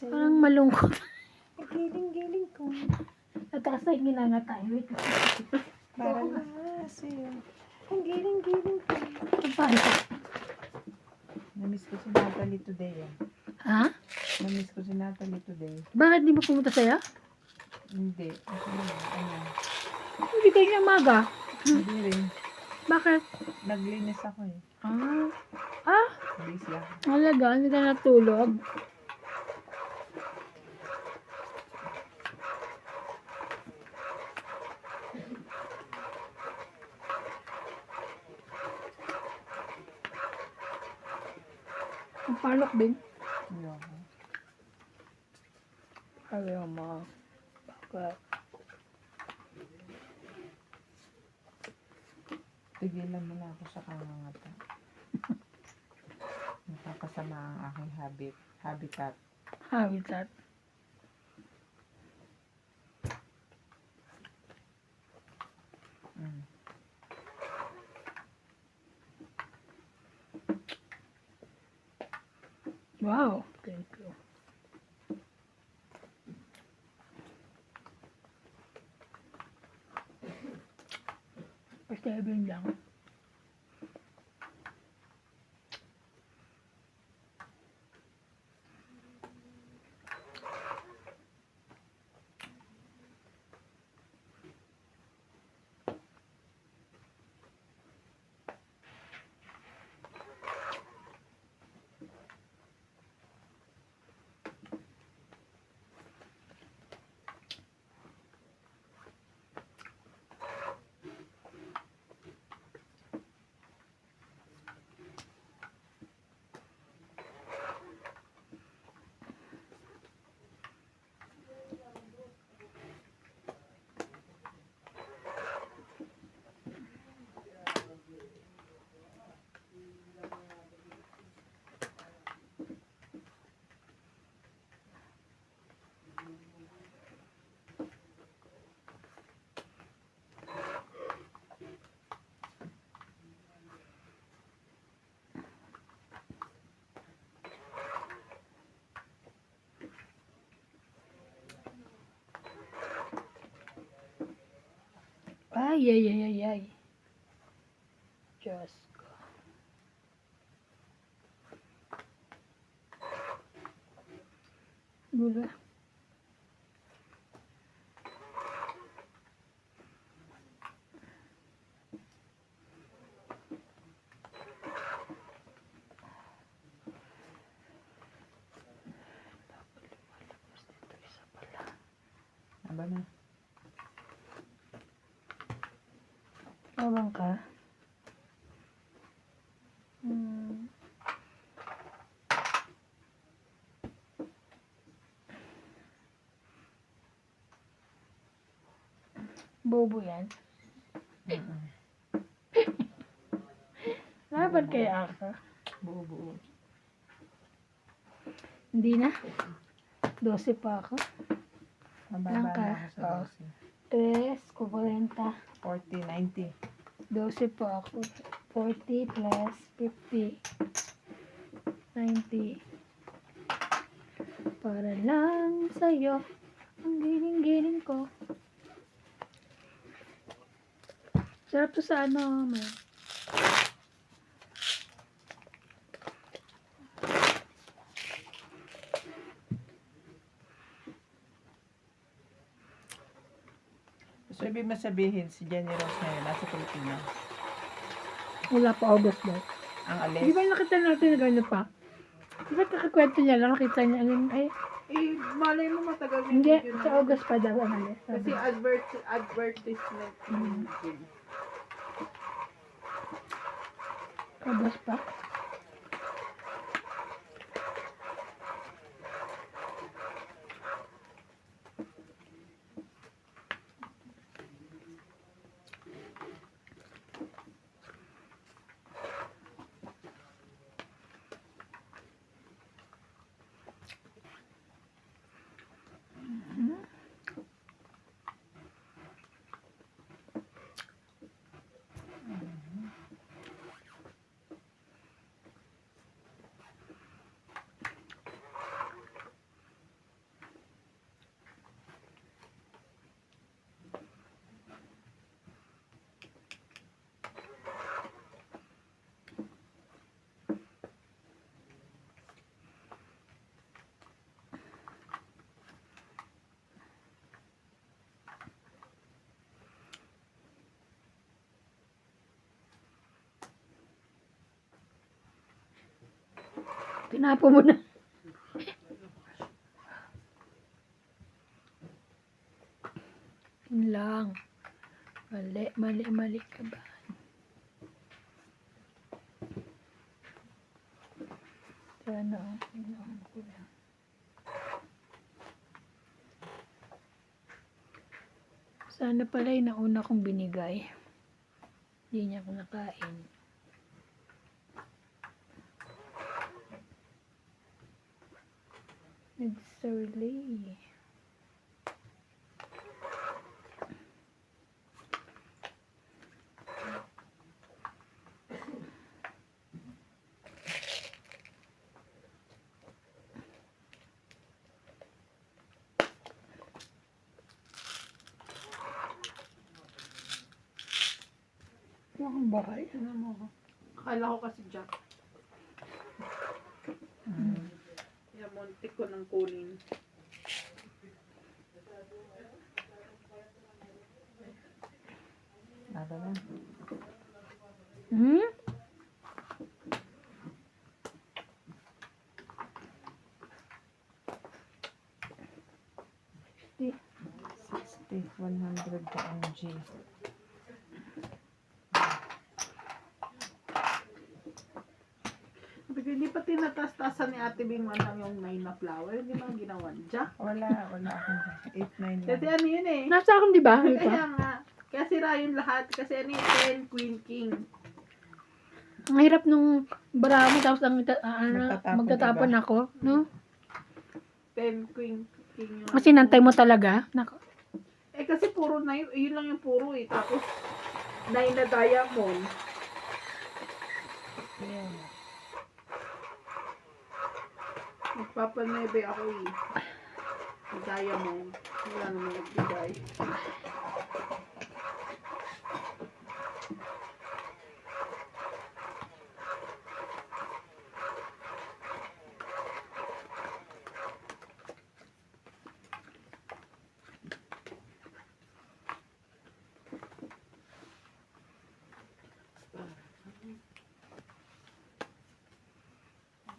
S1: Parang malungkot.
S3: Giling-giling ko.
S1: Natakas na yung ginanga tayo. Wait lang.
S3: Para lang sa'yo. Ang giling-giling ko.
S1: Paano?
S3: Namiss ko si Natalie today
S1: Ha?
S3: Namiss ko si Natalie today.
S1: Bakit di mo pumunta sa'yo?
S3: Hindi. Kasi ano,
S1: Hindi kayo niya maga.
S3: hindi rin.
S1: Bakit?
S3: Naglinis ako eh.
S1: Ah,
S3: Busy ako.
S1: talaga. Hindi ka natulog. Ang palok din.
S3: Ayoko.
S1: Ayaw mo. Bakit?
S3: Tigilan mo na ako sa kangangata. Nakakasama ang aking habitat.
S1: Habitat. Wow, thank you. For 7 lang. Ay, ay, ay, ay, ay. Diyos ko. Gula.
S3: Aba na.
S1: Awang ka. Hmm. Bobo yan.
S3: Mm-mm.
S1: Laban kaya ako.
S3: Buo-buo.
S1: Hindi na. 12 pa ako.
S3: Mababa
S1: Lang ka.
S3: na ako sa
S1: Oo.
S3: 12.
S1: 3, 40.
S3: 40, 90.
S1: 12 po ako. 40 plus 50. 90. Para lang sa'yo. Ang giling-giling ko. Sarap to sa ano, may.
S3: So, ibig masabihin, si Jenny Rose ngayon, nasa Pilipinas.
S1: Wala pa August daw.
S3: Ang
S1: Di ba
S3: alis.
S1: nakita natin na gano'n pa? Di ba kakakwento niya lang, nakita niya, ay,
S2: Eh, malay mo matagal na
S1: hindi,
S2: video na
S1: sa
S2: yun.
S1: August pa daw ang alis.
S2: Kasi advertisement.
S1: August pa. Tinapo mo na. Yun lang. Mali, mali, mali ka ba? Sana, tingnan ko lang. Sana pala yung nauna kong binigay. Hindi niya ako nakain. Nag-surly. Ang bahay.
S2: Ano mo? Akala ko kasi Jack. Kaya muntik ko nang kunin.
S3: Nada na.
S1: Hmm? Di.
S3: 100 ka mg.
S2: Sabi ko, hindi pa tinatas-tasan ni Ate Bing man lang yung 9 na flower. Hindi man ginawa Jack.
S3: Wala akong 8, 9
S2: Kasi
S3: lang.
S2: ano yun eh.
S1: Nasa akin, di ba? Di ba?
S2: Kaya nga. Kaya sira yung lahat. Kasi ano yung 10, Queen, King.
S1: Ang hirap nung bara mo, tapos
S3: Magtatapon,
S1: magtatapon
S3: diba?
S1: ako, no?
S2: 10, Queen, King yung...
S1: Kasi nantay mo talaga. Nako.
S2: Eh kasi puro na yun. Yun lang yung puro eh. Tapos 9 na diamond.
S3: Ayan.
S2: Magpapanebe ako eh. Yung diamond. Wala naman nagbigay.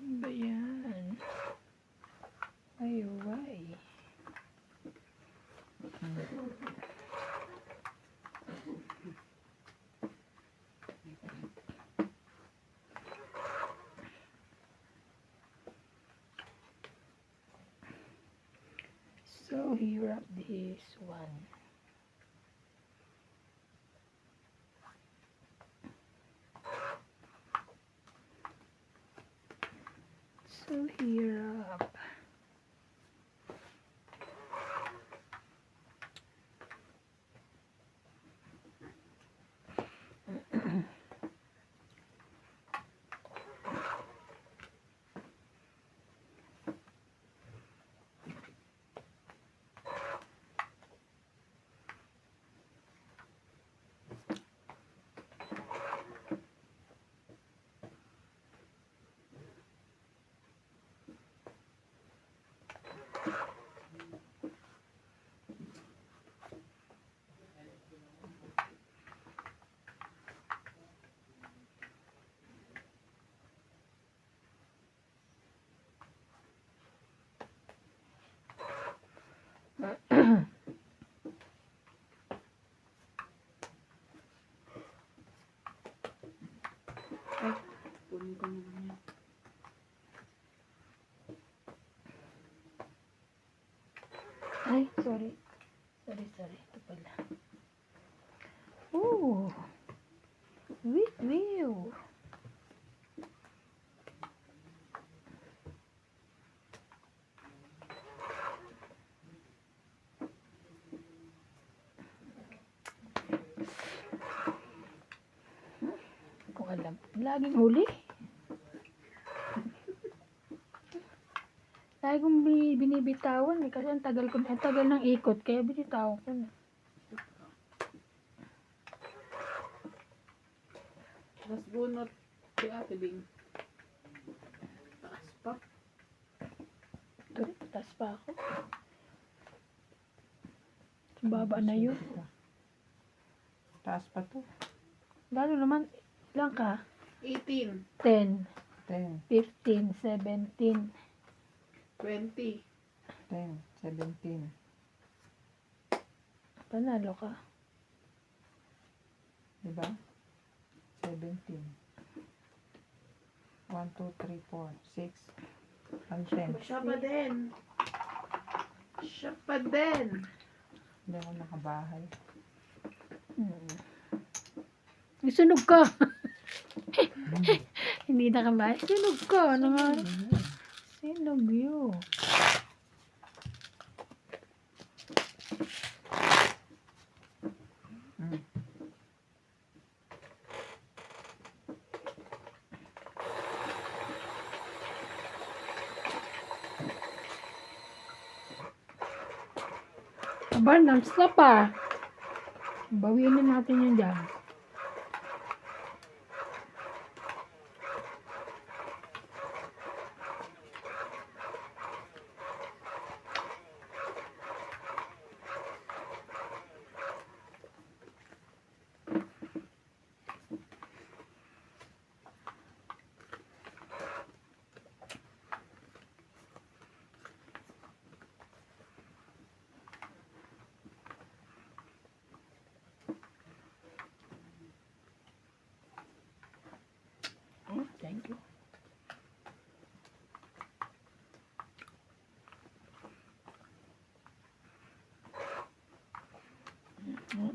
S1: Ano ba yan? Ay, why? So, here up this one. So, here up.
S2: Ay, kunin ko naman yan.
S1: Ay, sorry. Sorry. Ito pala. Ooh. With view. Kung alam. Laging huli. Lagi kong binibitawan eh. Kasi ang tagal ng ikot. Kaya binitawan ko na.
S2: Tapos bunot si Ate Bing. Taas pa.
S1: Ito, taas pa ako. Sa baba na yun.
S3: Taas pa to.
S1: Lalo naman, ilang ka?
S2: 18,
S1: 10,
S3: 10,
S1: 15, 17.
S2: 20.
S3: 10, 17.
S1: Panalo ka.
S3: Diba? 17. 1, 2, 3, 4, 6. Ang 10.
S2: Siya pa din. Siya pa din.
S3: Hindi ako nakabahay.
S1: Sunog ka. Hindi na ka ba? Sunog ka. Ano nga? Sunog yun. Aba, non-stop ah. Bawiin na natin yun dyan.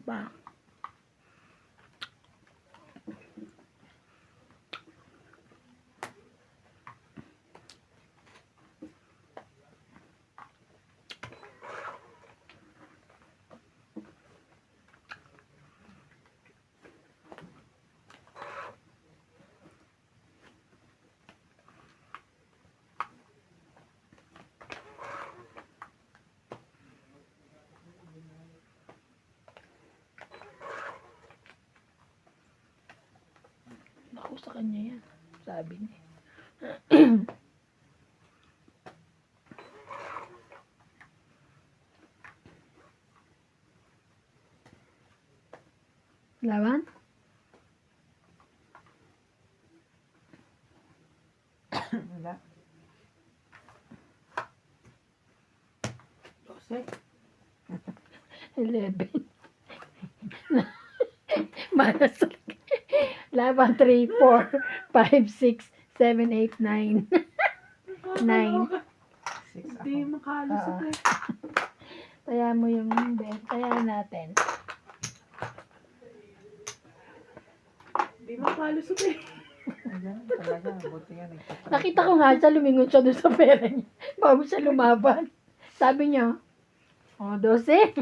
S1: pa. Naku, sa kanya yan. Sabi niya. Laban?
S3: Wala. 12.
S1: 11. Malas. Laban 3, 4, 5, 6, 7, 8, 9. 9.
S3: 6
S2: Hindi
S3: ako.
S2: makalusot eh.
S1: Taya mo yung bed. Taya natin.
S2: Hindi makalusot eh.
S3: Ayan, talaga. Buti nga nagtatry.
S1: Nakita ko nga siya, lumingon siya doon sa pera niya. Bago siya lumaban. Sabi niya, 12.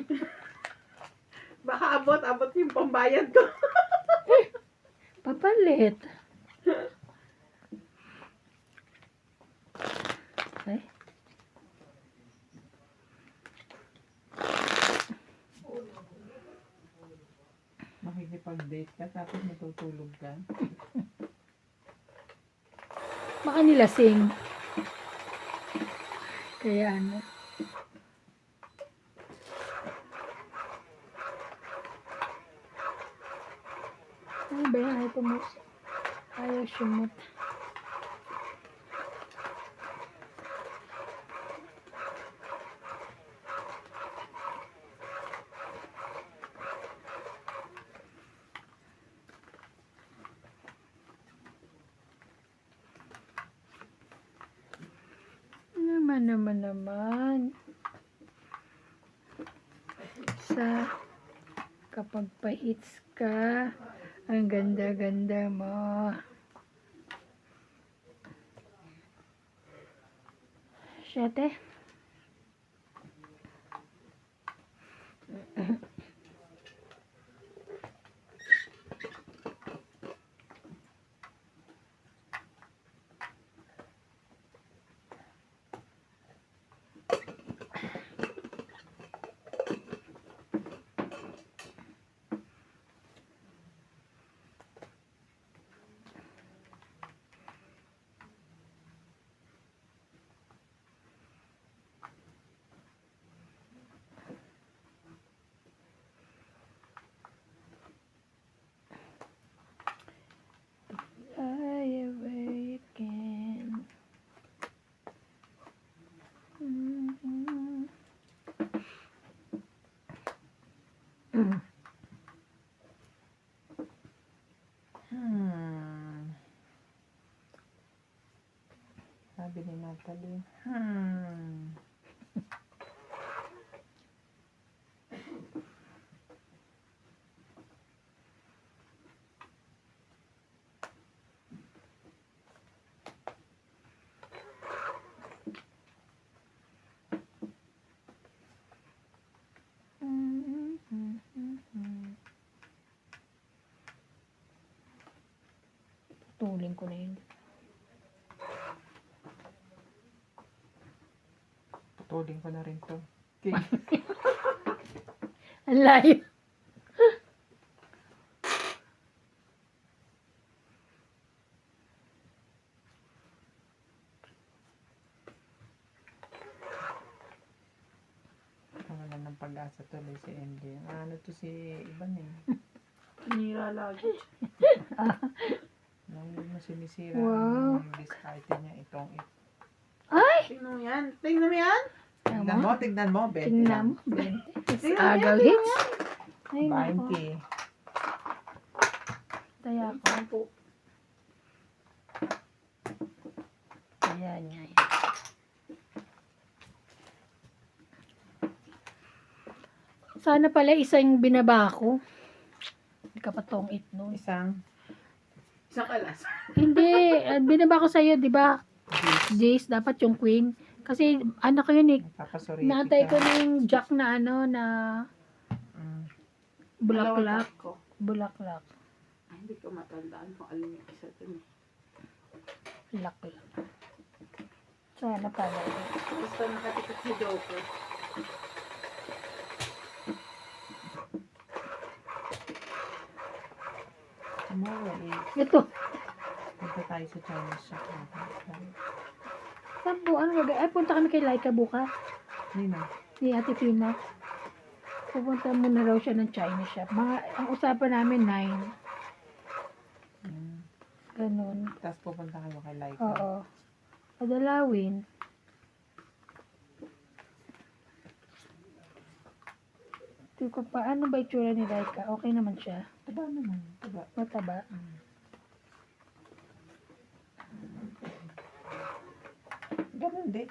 S2: Baka abot yung pambayad ko.
S1: Papalit. Ay.
S3: Makikipag-date ka tapos matutulog ka.
S1: Baka nilasing. Kaya ano. Ano ba yan? Ayaw pumus. Ayaw sumot. Naman. Sa kapag pa-hits ka, ang ganda-ganda mo. Siyete. I awaken.
S3: Sabi ni Natalie.
S1: Tuling ko na yun.
S3: Putulin ko na rin to. Okay.
S1: Ang layo.
S3: Wala ng pag-asa tuloy si MJ. Ano to si Iban eh.
S2: Nira lagi.
S3: Nung mo sinisira
S1: Wow.
S3: yung diskarte niya itong
S1: Ay!
S2: Tingnan mo yan. Tingnan mo yan.
S3: Tignan mo, Bet.
S1: Tingnan mo.
S2: Tingnan mo
S1: Agaw
S2: yan.
S1: hits. Ay, nako.
S3: 20.
S1: Taya ko.
S2: Sampo.
S1: Ayan, yan. Sana pala isang binaba ko. Hindi ka pa tongit nun.
S3: Isang
S2: Isang kalas.
S1: Hindi, binaba ko sa'yo, di ba? Jace, dapat yung queen. Kasi ano ko yun eh.
S3: papasoriti
S1: Naantay ko
S3: ka.
S1: na yung jack na ano, na
S3: Mm.
S1: bulaklak.
S2: ko.
S1: Bulaklak.
S2: Ay, hindi ko matandaan kung alin yung isa dun.
S1: Bulaklak. Sana pala.
S2: Basta nakatikat si Joker.
S3: Tomorrow is,
S1: Ito.
S3: punta tayo sa Chinese shop.
S1: Saan po? Ano gagawin? Ay, punta kami kay Laika bukas.
S3: Nina,
S1: Ni Ate Fina. Pupunta muna raw siya ng Chinese shop. Ang usapan namin 9.
S3: mm.
S1: Ganun.
S3: Tapos pupunta kayo kay Laika.
S1: Oo. Padalawin. Ito ko pa, ano ba itsura ni Laika? Okay naman siya.
S3: Taba naman. Taba.
S1: Mataba.
S3: Mm. Ganun din.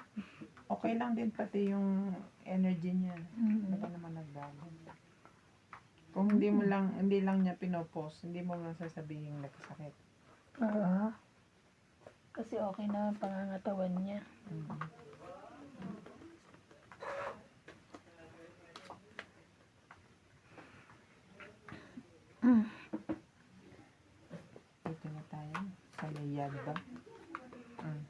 S3: Okay lang din pati yung energy niya.
S1: Mm.
S3: Wala naman nagbago. Kung hindi lang niya pinopost, hindi mo lang sasabihin nagkasakit.
S1: Oo. Kasi okay na ang pangangatawan niya.
S3: Mm.
S1: Mm.
S3: Dito na tayo. Sa layag ba? Mm.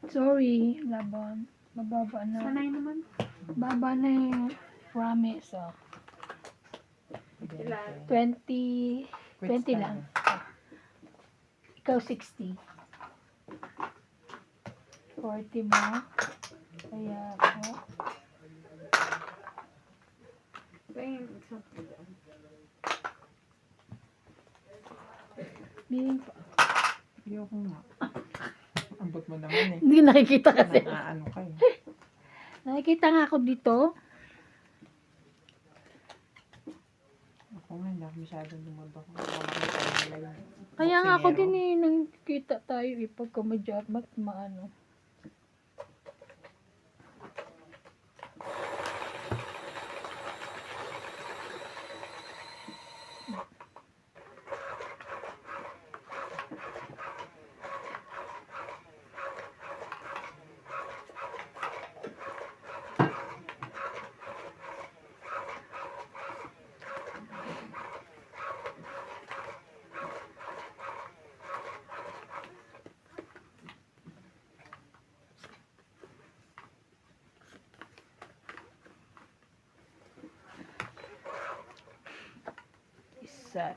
S1: Sorry, laban. Mababa na.
S2: Sanay naman.
S1: Baba na yung promise. Oh.
S2: Ilan?
S1: 20.
S3: Quits
S1: 20 lang. Ikaw 60. 40 mo. Kaya ako.
S2: Tingin, isang daan.
S1: Biling pa.
S3: Ayoko nga. Ambot mo naman eh.
S1: Hindi nakikita kasi.
S3: Ano kayo?
S1: Nakikita nga ako dito.
S3: Ako nga, hindi ako masyadong lumabak. Ako nila yung
S1: Kaya nga ako
S3: boksingero.
S1: din eh. Nakikita tayo eh. Pagka madyak, maano.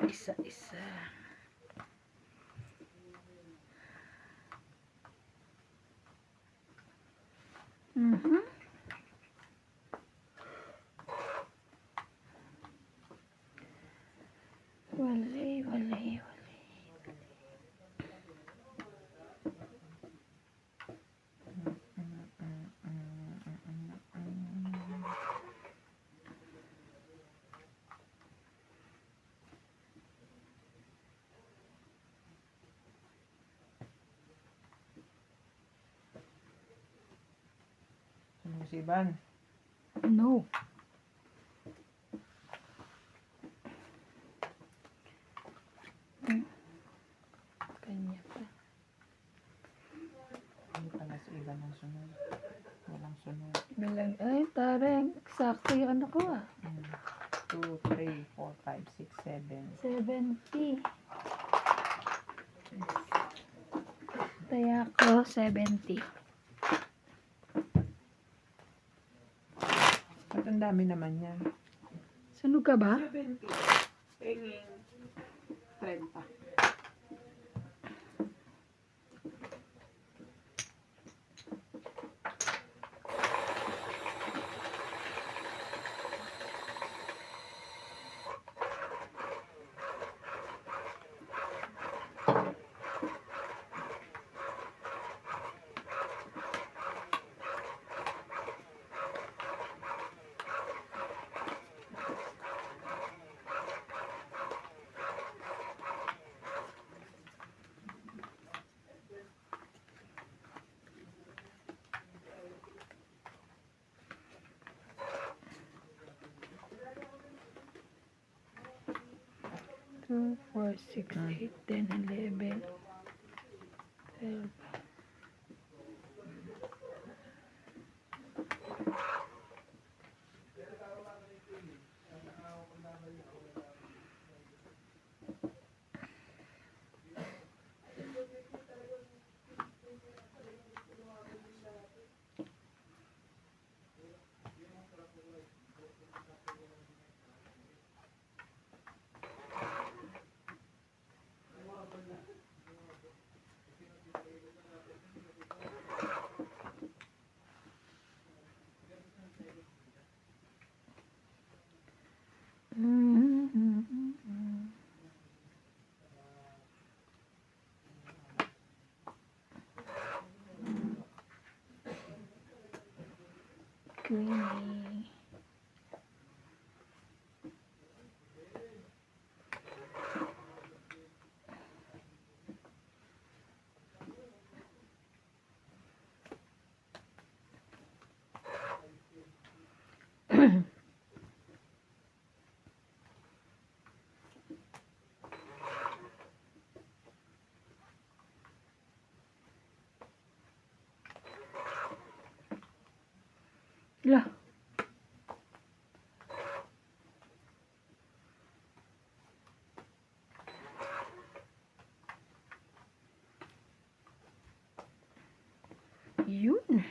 S1: Isa. Mhm. Wali.
S3: Ano si Ivan?
S1: No. Kanya pa.
S3: Hindi pala si Ivan ang sunod. Walang sunod.
S1: Bilang, ay, tareng. Sakto yung ano ko ah.
S3: 2, 3, 4, 5, 6, 7.
S1: 70. Kaya ko 70.
S3: Ba't ang dami naman yan?
S1: Sunog ka ba?
S2: 70. Tingin. 30.
S1: 2, 4, 6, 8, 10, 11, 12. Queenie. Lah. Yun.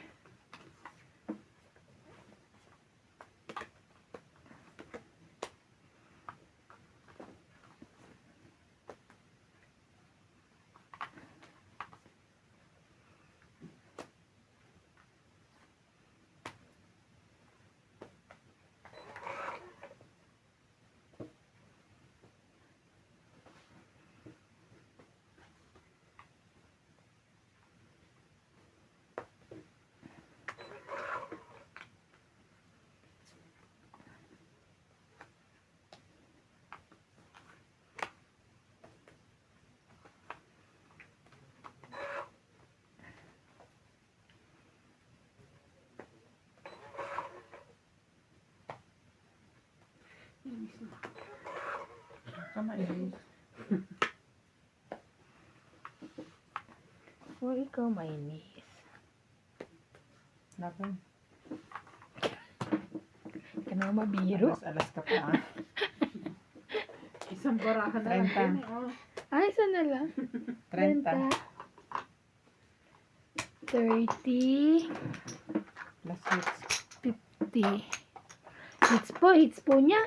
S3: Kamainis.
S1: O, ikaw mainis.
S3: Laban.
S1: Ka na mabiro.
S3: Alas ka pa ah.
S2: Isang barahan na lang
S3: 30.
S2: din eh. Oh.
S1: Ay, isa na lang.
S3: 30.
S1: 30.
S3: Plus 6.
S1: 50. Hits po niya.